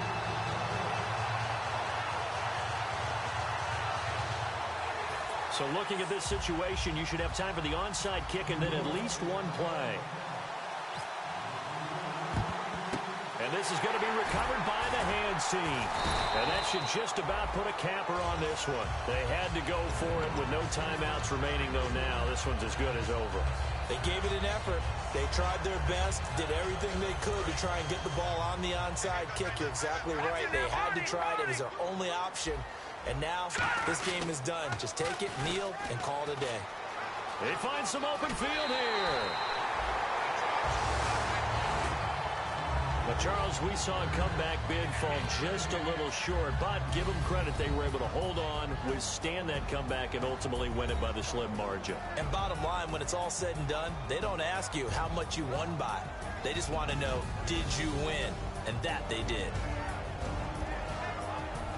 So looking at this situation, you should have time for the onside kick and then at least 1 play. And this is going to be recovered by the hands team. And that should just about put a capper on this one. They had to go for it with no timeouts remaining, though, now. This one's as good as over. They gave it an effort. They tried their best, did everything they could to try and get the ball on the onside kick. You're exactly right. They had to try it. It was their only option. And now this game is done. Just take it, kneel, and call it a day. They find some open field here. But, Charles, we saw a comeback bid fall just a little short, but give them credit. They were able to hold on, withstand that comeback, and ultimately win it by the slim margin. And bottom line, when it's all said and done, they don't ask you how much you won by. They just want to know, did you win? And that they did.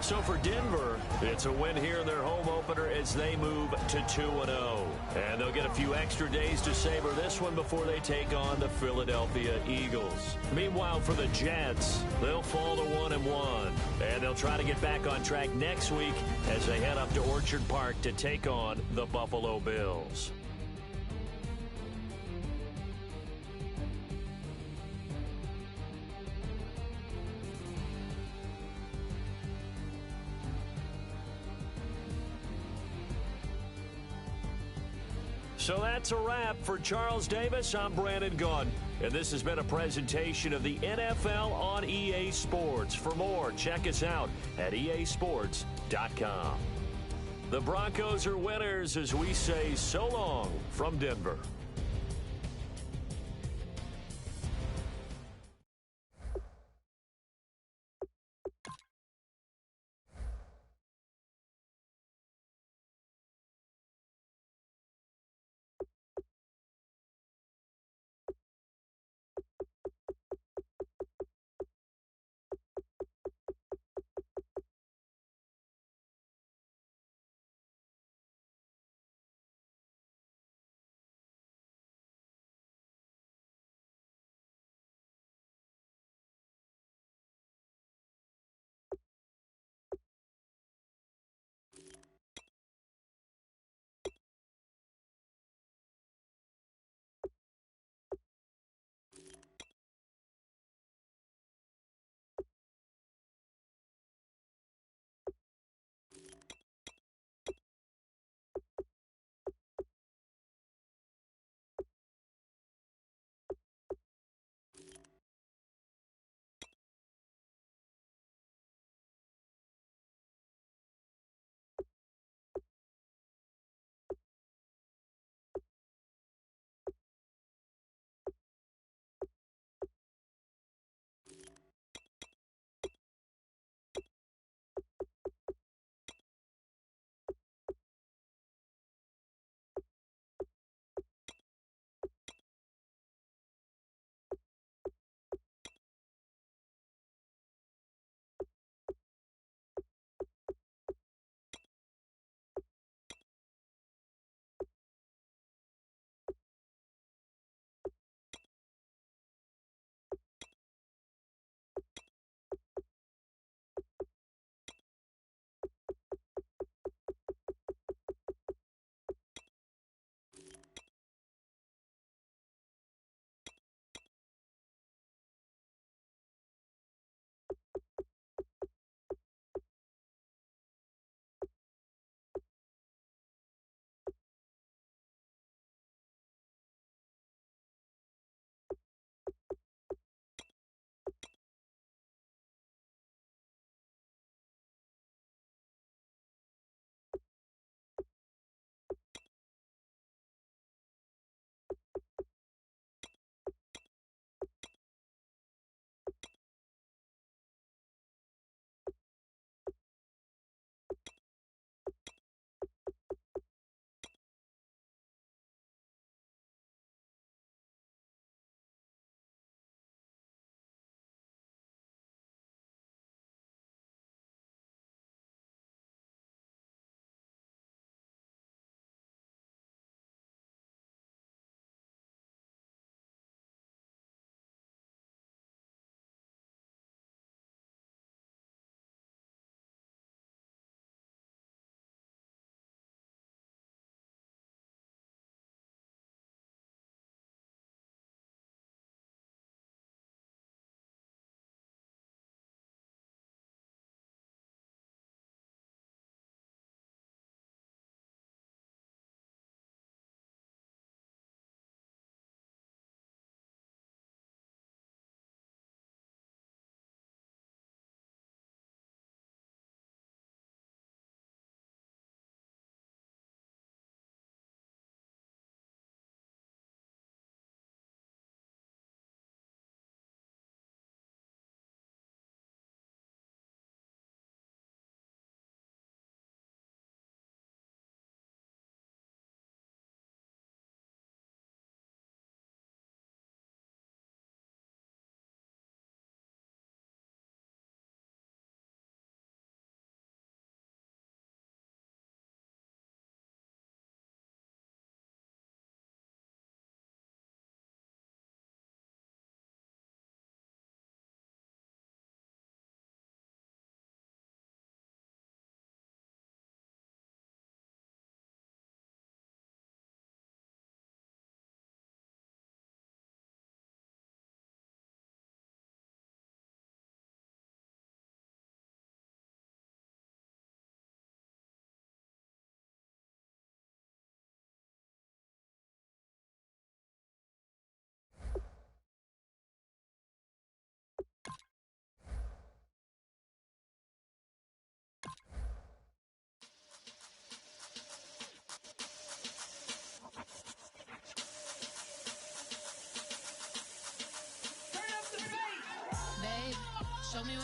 So for Denver, it's a win here in their home opener as they move to 2-0. And they'll get a few extra days to savor this one before they take on the Philadelphia Eagles. Meanwhile, for the Jets, they'll fall to 1-1. And they'll try to get back on track next week as they head up to Orchard Park to take on the Buffalo Bills. So that's a wrap. For Charles Davis, I'm Brandon Gunn. And this has been a presentation of the NFL on EA Sports. For more, check us out at easports.com. The Broncos are winners as we say so long from Denver.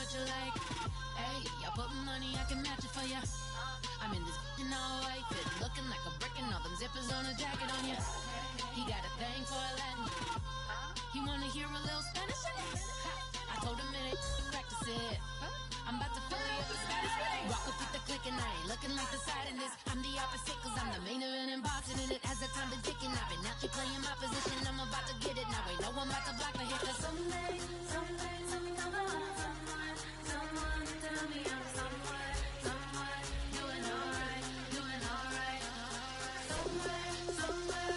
what you like. Hey, I put money, I can match it for ya. I'm in this all white fit, looking like a brick and all them zippers on a jacket on ya. He got a thing for Latin. He wanna hear a little Spanish? I told him it ain't practice it. I'm about to fill you up with Spanish. Rock up with the click and I ain't looking like the side in this. I'm the opposite cause I'm the main event in boxing and it has the time been ticking. I've been out here playing my position. I'm about to get it now. Ain't no one about to block the hit cause someday come along. Someone tell me I'm someone doing alright. Somewhere,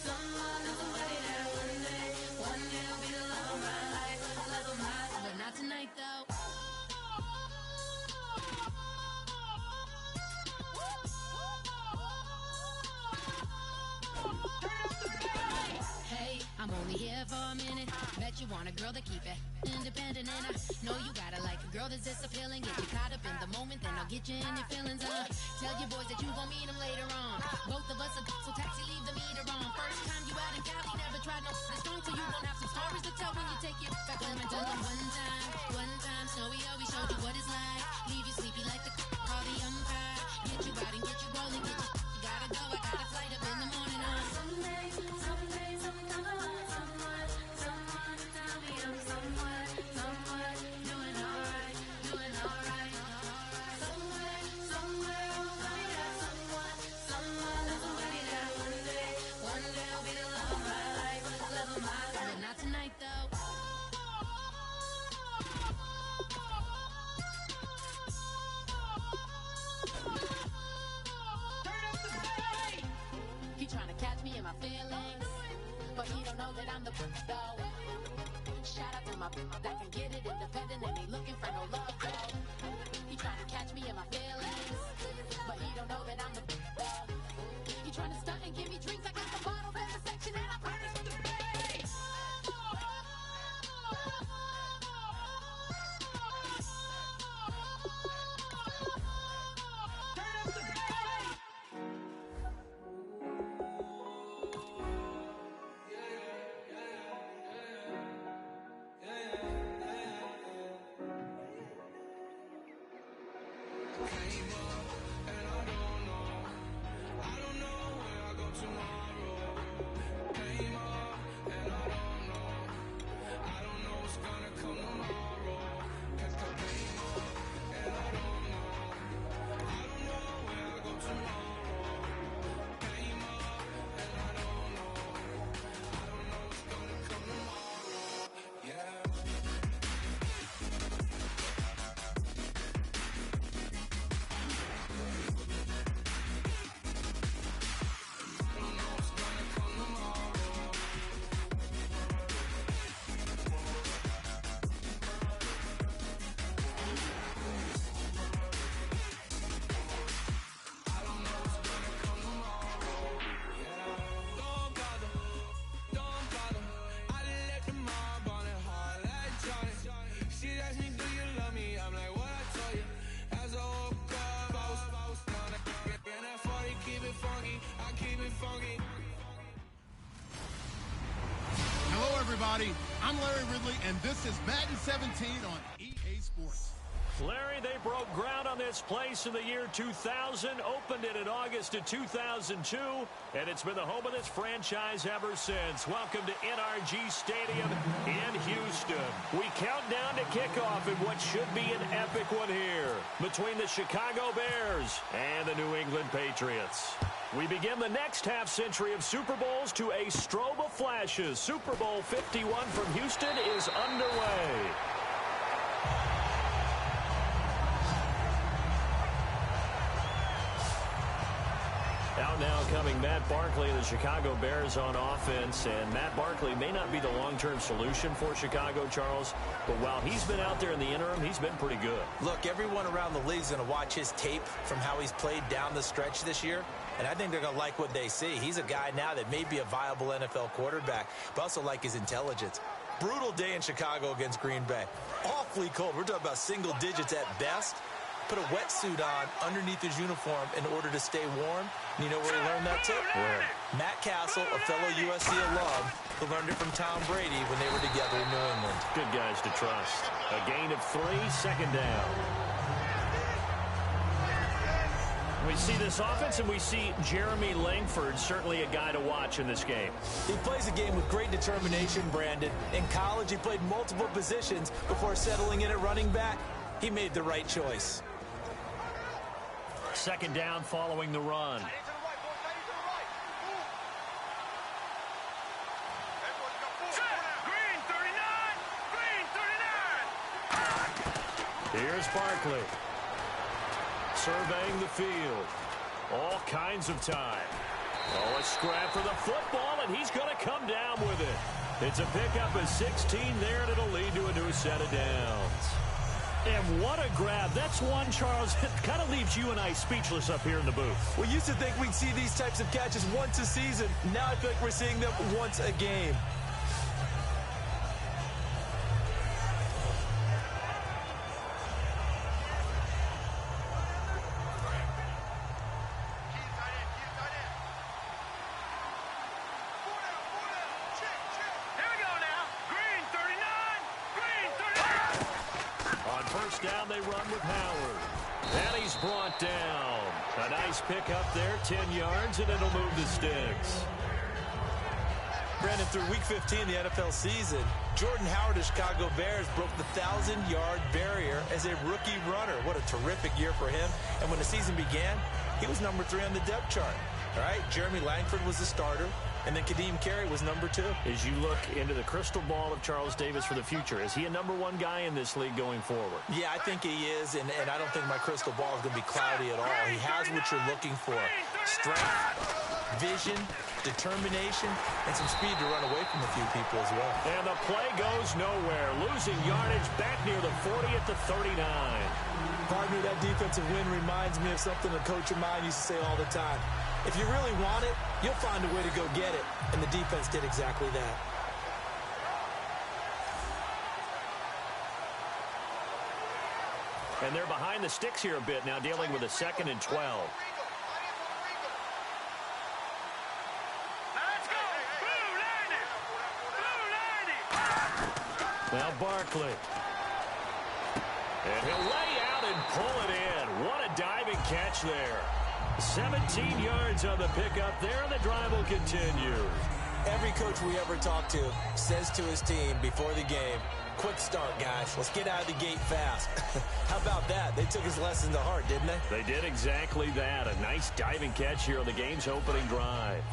somebody that one day will be the love of my life, but not tonight though. Hey, I'm only here for a minute. Bet you want a girl to keep it independent, and I know you gotta like a girl that's disappealing. Get you caught up in the moment, then I'll get you in your feelings. Tell your boys that you gon' meet them later on. Both of us are so taxi, leave the meter on. First time you out in Cali, never tried no strong, so you gon' have some stories to tell when you take it back home and tell them one time, Snowy always showed you what it's like. Leave you sleepy like the call the umpire. Get you out and get you rolling, get you gotta go. I got a flight up in the morning. Someday, come along. Someone tell me I'm someone doing alright. Somewhere, somebody that one day will be the love of my life, but not tonight though. He tryna catch me in my feelings, but he don't know that I'm the though. Shout out to my that can get it independent and ain't looking for no love though. He tryna catch me in my feelings, but he don't know that I'm the though. He tryna stunt and give me drinks. I got the bottles in the section and I promise to pay. Hello, everybody. I'm Larry Ridley, and this is Madden 17 on EA Sports. Larry, they broke ground on this place in the year 2000, opened it in August of 2002, and it's been the home of this franchise ever since. Welcome to NRG Stadium in Houston. We count down to kickoff in what should be an epic one here between the Chicago Bears and the New England Patriots. We begin the next half-century of Super Bowls to a strobe of flashes. Super Bowl 51 from Houston is underway. Out now coming Matt Barkley and the Chicago Bears on offense. And Matt Barkley may not be the long-term solution for Chicago, Charles, but while he's been out there in the interim, he's been pretty good. Look, everyone around the league is going to watch his tape from how he's played down the stretch this year, and I think they're going to like what they see. He's a guy now that may be a viable NFL quarterback, but also like his intelligence. Brutal day in Chicago against Green Bay. Awfully cold. We're talking about single digits at best. Put a wetsuit on underneath his uniform in order to stay warm. And you know where he learned that tip? Where? Matt Castle, a fellow USC alum, who learned it from Tom Brady when they were together in New England. Good guys to trust. A gain of 3, second down. We see this offense, and we see Jeremy Langford, certainly a guy to watch in this game. He plays a game with great determination, Brandon. In college, he played multiple positions before settling in at running back. He made the right choice. Second down following the run. Here's Barkley. Surveying the field. All kinds of time. Oh, a scrap for the football, and he's going to come down with it. It's a pickup of 16 there, and it'll lead to a new set of downs. And what a grab. That's one, Charles, that kind of leaves you and I speechless up here in the booth. We used to think we'd see these types of catches once a season. Now I feel like we're seeing them once a game. Down they run with Howard. And he's brought down. A nice pickup there, 10 yards, and it'll move the sticks. Brandon, through Week 15 of the NFL season, Jordan Howard of Chicago Bears broke the 1,000-yard barrier as a rookie runner. What a terrific year for him. And when the season began, he was number 3 on the depth chart. All right, Jeremy Langford was the starter, and then Kadeem Carey was number 2. As you look into the crystal ball of Charles Davis for the future, is he a number 1 guy in this league going forward? Yeah, I think he is, and I don't think my crystal ball is going to be cloudy at all. He has what you're looking for. Strength, vision, determination, and some speed to run away from a few people as well. And the play goes nowhere. Losing yardage back near the 40 at the 39. Partner, that defensive win reminds me of something a coach of mine used to say all the time. If you really want it, you'll find a way to go get it. And the defense did exactly that. And they're behind the sticks here a bit now, dealing with a 2nd and 12. Let's go! Blue 90! Now Barkley. And he'll lay out and pull it in. What a diving catch there. 17 yards on the pickup there, and the drive will continue. Every coach we ever talk to says to his team before the game, quick start, guys. Let's get out of the gate fast. How about that? They took his lesson to heart, didn't they? They did exactly that. A nice diving catch here on the game's opening drive.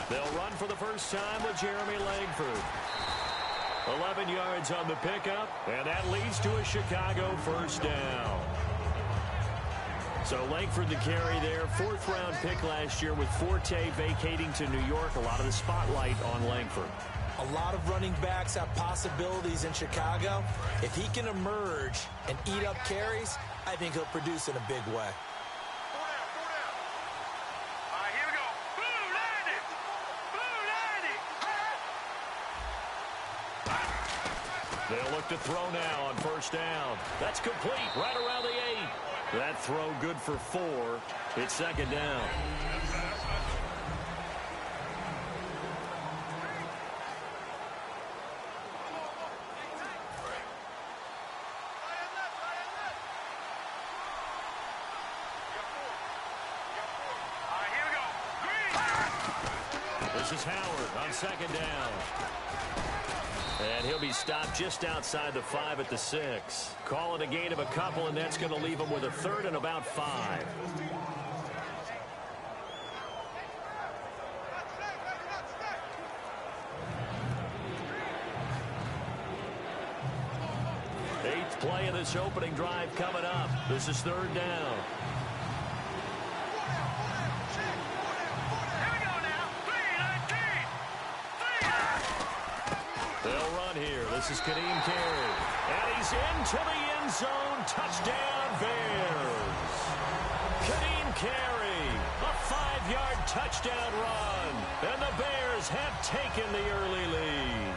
They'll run for the first time with Jeremy Langford. 11 yards on the pickup, and that leads to a Chicago first down. So Langford the carry there, 4th-round pick last year with Forte vacating to New York. A lot of the spotlight on Langford. A lot of running backs have possibilities in Chicago. If he can emerge and eat up carries, I think he'll produce in a big way. They'll look to throw now on first down. That's complete right around the 8. That throw good for 4. It's second down. This is Howard on second down. And he'll be stopped just outside the 5 at the 6. Call it a gain of a couple, and that's going to leave him with a 3rd and about 5. Eighth play of this opening drive coming up. This is 3rd down. They'll run here. This is Kadeem Carey. And he's into the end zone. Touchdown, Bears. Kadeem Carey, a 5-yard touchdown run. And the Bears have taken the early lead.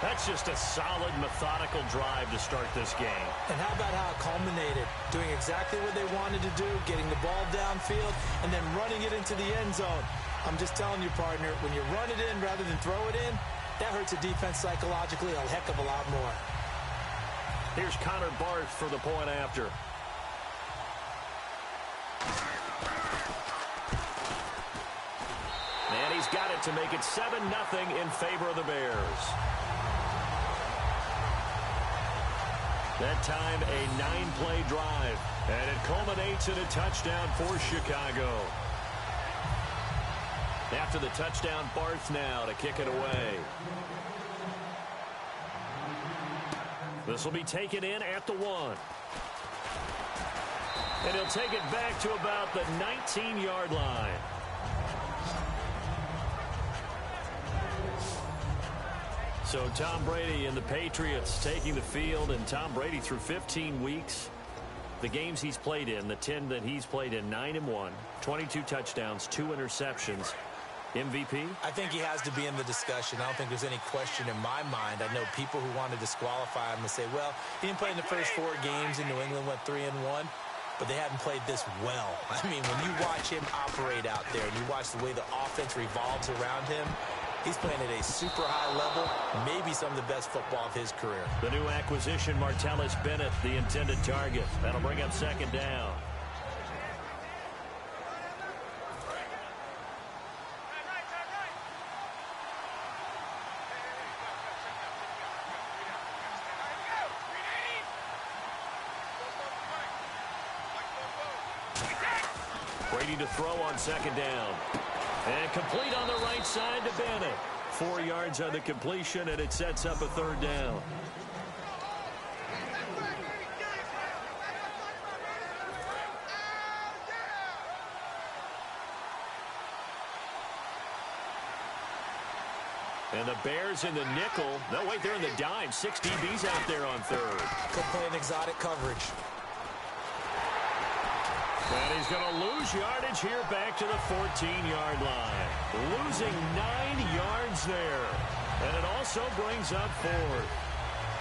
A That's just a solid, methodical drive to start this game. And how about how it culminated? Doing exactly what they wanted to do, getting the ball downfield, and then running it into the end zone. I'm just telling you, partner, when you run it in rather than throw it in, that hurts a defense psychologically a heck of a lot more. Here's Connor Barth for the point after. And he's got it to make it 7-0 in favor of the Bears. That time, a 9-play drive. And it culminates in a touchdown for Chicago. After the touchdown, Barth now to kick it away. This will be taken in at the 1. And he'll take it back to about the 19-yard line. So Tom Brady and the Patriots taking the field, and Tom Brady through 15 weeks. The games he's played in, the 10 that he's played in, 9-1, 22 touchdowns, 2 interceptions. MVP? I think he has to be in the discussion. I don't think there's any question in my mind. I know people who want to disqualify him and say, well, he didn't play in the first 4 games, and New England went 3-1, but they haven't played this well. I mean, when you watch him operate out there and you watch the way the offense revolves around him, he's playing at a super high level, maybe some of the best football of his career. The new acquisition, Martellus Bennett, the intended target. That'll bring up 2nd down. Brady to throw on 2nd down. And complete on the right side to Bennett. 4 yards on the completion, and it sets up a 3rd down. And the Bears in the nickel. No, wait, they're in the dime. 6 DBs out there on 3rd. Could play an exotic coverage. And he's going to lose yardage here back to the 14-yard line. Losing 9 yards there. And it also brings up 4th.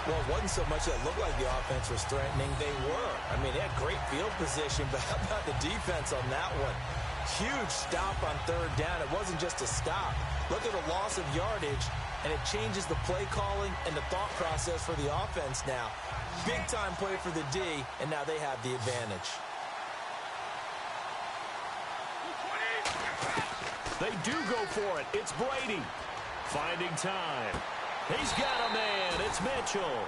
Well, it wasn't so much that it looked like the offense was threatening. They were. I mean, they had great field position, but how about the defense on that one? Huge stop on 3rd down. It wasn't just a stop. Look at the loss of yardage, and it changes the play calling and the thought process for the offense now. Big-time play for the D, and now they have the advantage. They do go for it. It's Brady. Finding time. He's got a man. It's Mitchell.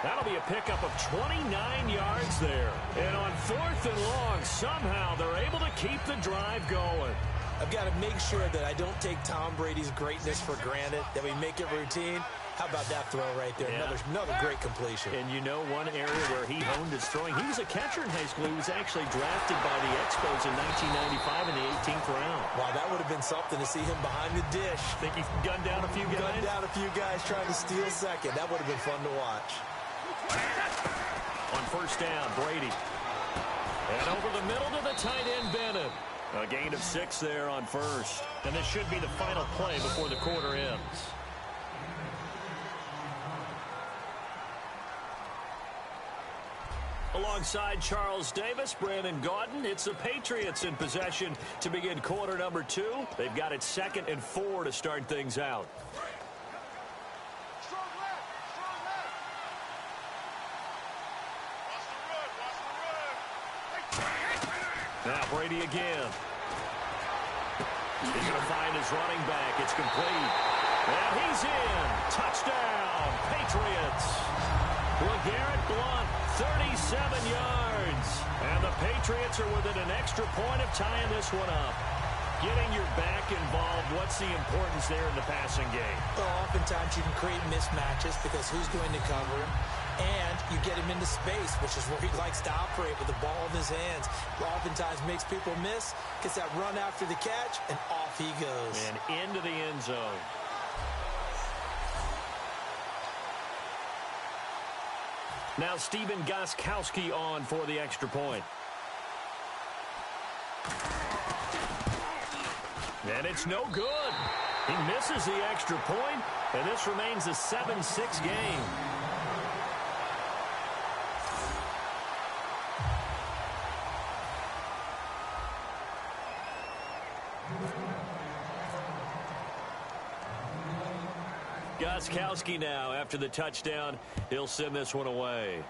That'll be a pickup of 29 yards there. And on 4th and long, somehow they're able to keep the drive going. I've got to make sure that I don't take Tom Brady's greatness for granted, that we make it routine. How about that throw right there? Yeah. Another great completion. And you know one area where he honed his throwing. He was a catcher in high school. He was actually drafted by the Expos in 1995 in the 18th round. Wow, that would have been something to see him behind the dish. Think he gunned down a few guys? Gunned down a few guys trying to steal second. That would have been fun to watch. On 1st down, Brady. And over the middle to the tight end, Bennett. A gain of 6 there on 1st. And this should be the final play before the quarter ends. Alongside Charles Davis, Brandon Gaudin, it's the Patriots in possession to begin quarter number 2. They've got it 2nd and 4 to start things out. Now Brady again. He's going to find his running back. It's complete. And he's in. Touchdown, Patriots. LeGarrette Blount, 37 yards. And the Patriots are within an extra point of tying this one up. Getting your back involved, what's the importance there in the passing game? Well, oftentimes you can create mismatches because who's going to cover him? And you get him into space, which is where he likes to operate with the ball in his hands. Oftentimes makes people miss, gets that run after the catch, and off he goes. And into the end zone. Now Stephen Gostkowski on for the extra point. And it's no good. He misses the extra point, and this remains a 7-6 game. Gostkowski now after the touchdown. He'll send this one away.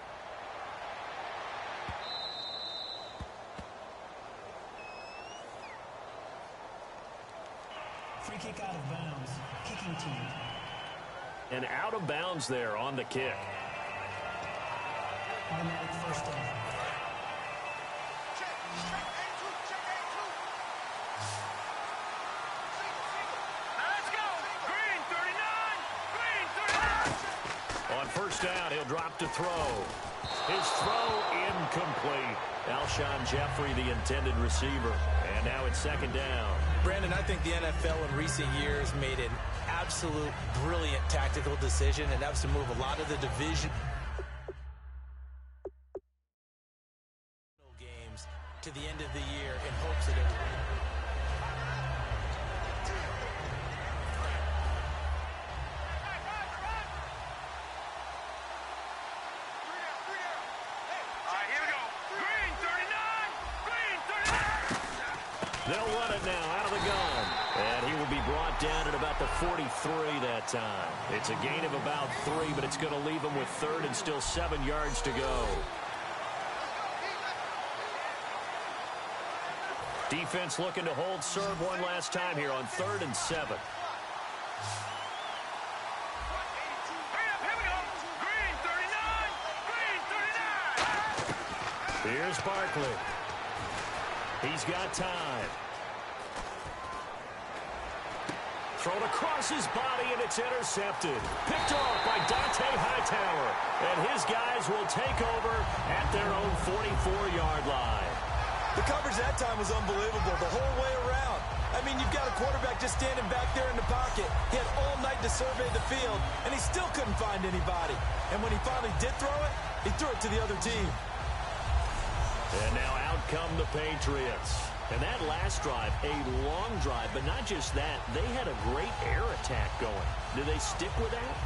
Free kick out of bounds. Kicking team. And out of bounds there on the kick. Automatic first down. On first down, he'll drop to throw. His throw incomplete. Alshon Jeffrey, the intended receiver. And now it's second down. Brandon, I think the NFL in recent years made an absolute brilliant tactical decision, and that was to move a lot of the division games to the end of the year in hopes that they'll run it now out of the gun. And he will be brought down at about the 43 that time. It's a gain of about 3, but it's going to leave him with third and still 7 yards to go. Defense looking to hold serve one last time here on 3rd and 7. Here's Barkley. He's got time. Thrown across his body, and it's intercepted. Picked off by Dante Hightower. And his guys will take over at their own 44-yard line. the coverage that time was unbelievable the whole way around. I mean, you've got a quarterback just standing back there in the pocket. He had all night to survey the field, and he still couldn't find anybody. And when he finally did throw it, he threw it to the other team. And now out come the Patriots. And that last drive, a long drive, but not just that. They had a great air attack going. Do they stick with that?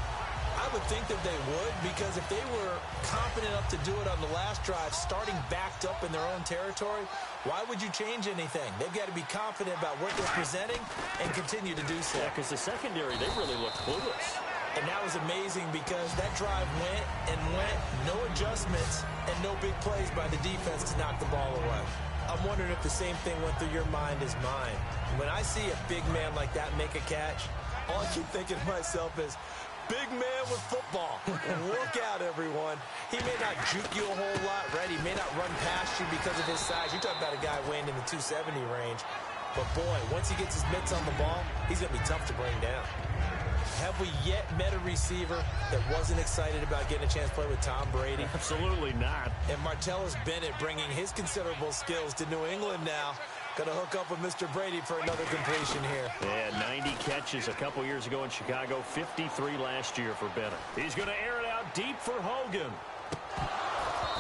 I would think that they would, because if they were confident enough to do it on the last drive, starting backed up in their own territory, why would you change anything? They've got to be confident about what they're presenting and continue to do so. Yeah, because the secondary, they really looked clueless. And that was amazing because that drive went and went, no adjustments, and no big plays by the defense to knock the ball away. I'm wondering if the same thing went through your mind as mine. When I see a big man like that make a catch, all I keep thinking to myself is, big man with football. Look out, everyone. He may not juke you a whole lot, right? He may not run past you because of his size. You're talking about a guy weighing in the 270 range. But, boy, once he gets his mitts on the ball, he's going to be tough to bring down. Have we yet met a receiver that wasn't excited about getting a chance to play with Tom Brady? Absolutely not. And Martellus Bennett bringing his considerable skills to New England now. Going to hook up with Mr. Brady for another completion here. Yeah, 90 catches a couple years ago in Chicago, 53 last year for Bennett. He's going to air it out deep for Hogan.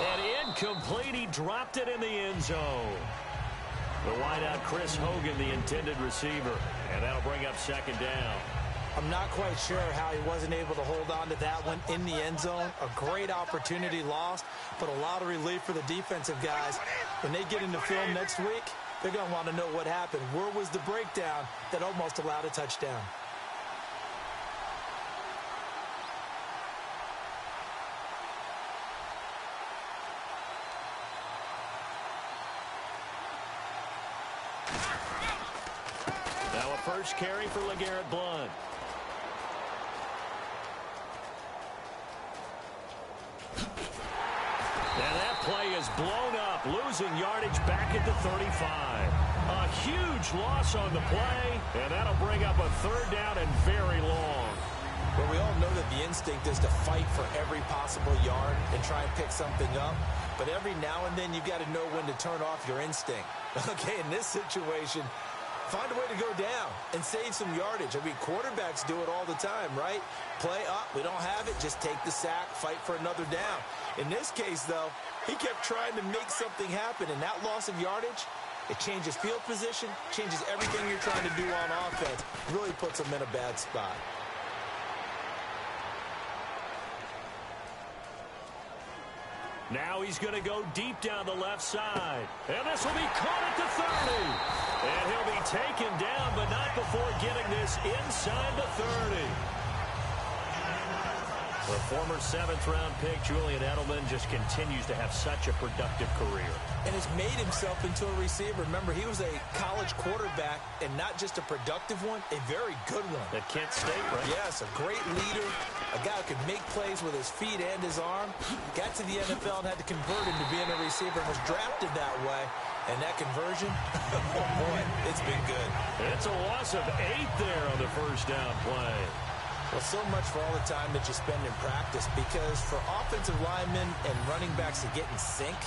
And incomplete, he dropped it in the end zone. The wideout, Chris Hogan, the intended receiver. And that'll bring up second down. I'm not quite sure how he wasn't able to hold on to that one in the end zone. A great opportunity lost, but a lot of relief for the defensive guys. When they get into film next week, they're going to want to know what happened. Where was the breakdown that almost allowed a touchdown? Now a first carry for LeGarrette Blount. And that play is blown up, losing yardage back at the 35. A huge loss on the play, and that'll bring up a third down and very long. Well, we all know that the instinct is to fight for every possible yard and try and pick something up. But every now and then, you've got to know when to turn off your instinct. Okay, in this situation, find a way to go down and save some yardage. I mean, quarterbacks do it all the time, right? Play up, we don't have it, just take the sack, fight for another down. In this case, though, he kept trying to make something happen, and that loss of yardage, It changes field position, changes everything you're trying to do on offense, really puts them in a bad spot. Now he's going to go deep down the left side. And this will be caught at the 30. And he'll be taken down, but not before getting this inside the 30. The former 7th-round pick, Julian Edelman, just continues to have such a productive career. And has made himself into a receiver. Remember, he was a college quarterback, and not just a productive one, a very good one. At Kent State, right? Yes, a great leader, a guy who could make plays with his feet and his arm. Got to the NFL and had to convert into being a receiver and was drafted that way. And that conversion, oh boy, it's been good. It's a loss of 8 there on the first down play. Well, so much for all the time that you spend in practice, because for offensive linemen and running backs to get in sync,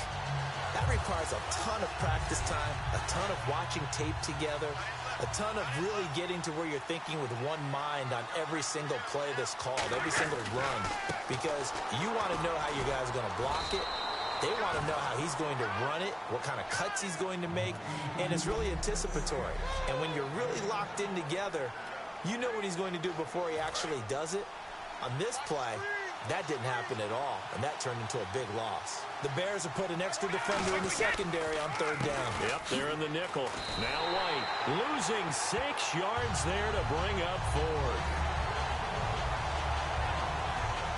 that requires a ton of practice time, a ton of watching tape together, a ton of really getting to where you're thinking with one mind on every single play that's called, every single run, because you want to know how your guys are going to block it. They want to know how he's going to run it, what kind of cuts he's going to make, and it's really anticipatory. And when you're really locked in together, you know what he's going to do before he actually does it. On this play, that didn't happen at all, and that turned into a big loss. The Bears have put an extra defender in the secondary on 3rd down. Yep, they're in the nickel. Now White losing 6 yards there to bring up 4th.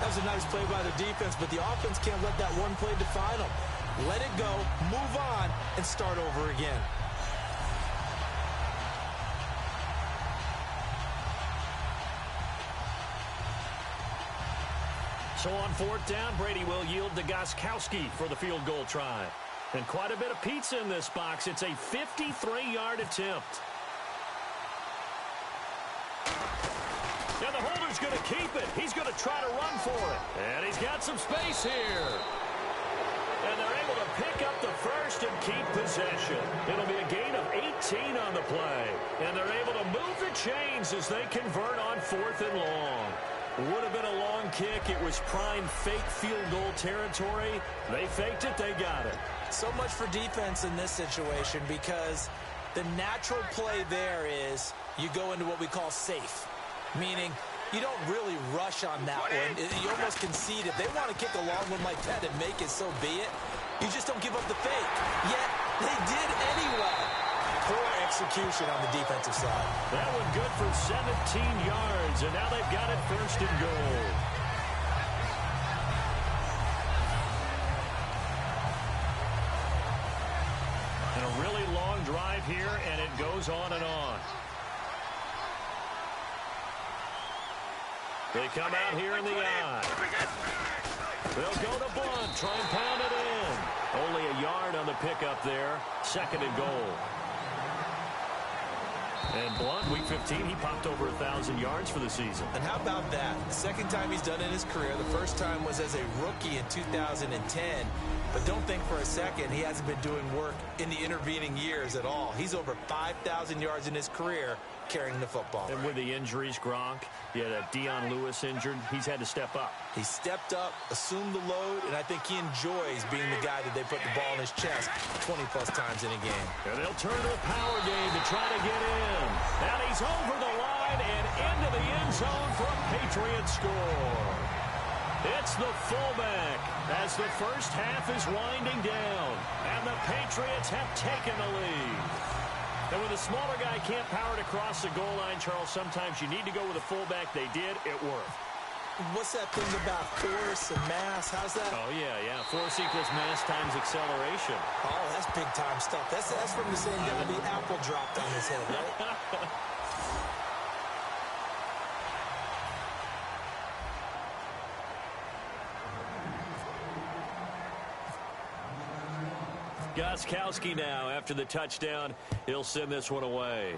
That was a nice play by the defense, but the offense can't let that one play define them. Let it go, move on, and start over again. So on 4th down, Brady will yield to Gostkowski for the field goal try. And quite a bit of pizza in this box. It's a 53-yard attempt. And the holder's going to keep it. He's going to try to run for it. And he's got some space here. And they're able to pick up the first and keep possession. It'll be a gain of 18 on the play. And they're able to move the chains as they convert on 4th and long. Would have been a long kick. It was prime fake field goal territory. They faked it. They got it. So much for defense in this situation, because the natural play there is you go into what we call safe, meaning you don't really rush on that one. You almost concede. If they want to kick a long one like that and make it, so be it. You just don't give up the fake. Yet they did anyway. Poor execution on the defensive side. That one good for 17 yards, and now they've got it 1st and goal. And a really long drive here, and it goes on and on. They come out here in the eye. They'll go to Blunt, try and pound it in. Only a yard on the pickup there. 2nd and goal. And Blunt, week 15, he popped over 1,000 yards for the season. And how about that? The 2nd time he's done it in his career. The 1st time was as a rookie in 2010. But don't think for a second he hasn't been doing work in the intervening years at all. He's over 5,000 yards in his career carrying the football. And with the injuries, Gronk, you had Dion Lewis injured. He's had to step up. He stepped up, assumed the load, and I think he enjoys being the guy that they put the ball in his chest 20-plus times in a game. And they'll turn to a power game to try to get in. And he's over the line and into the end zone for a Patriot score. It's the fullback as the first half is winding down. And the Patriots have taken the lead. And when the smaller guy can't power it across the goal line, Charles, sometimes you need to go with a fullback. They did. It worked. What's that thing about force and mass? How's that? Oh, yeah. Force equals mass times acceleration. Oh, that's big-time stuff. That's from the same guy the apple dropped on his head, right? Gostkowski now, after the touchdown, he'll send this one away.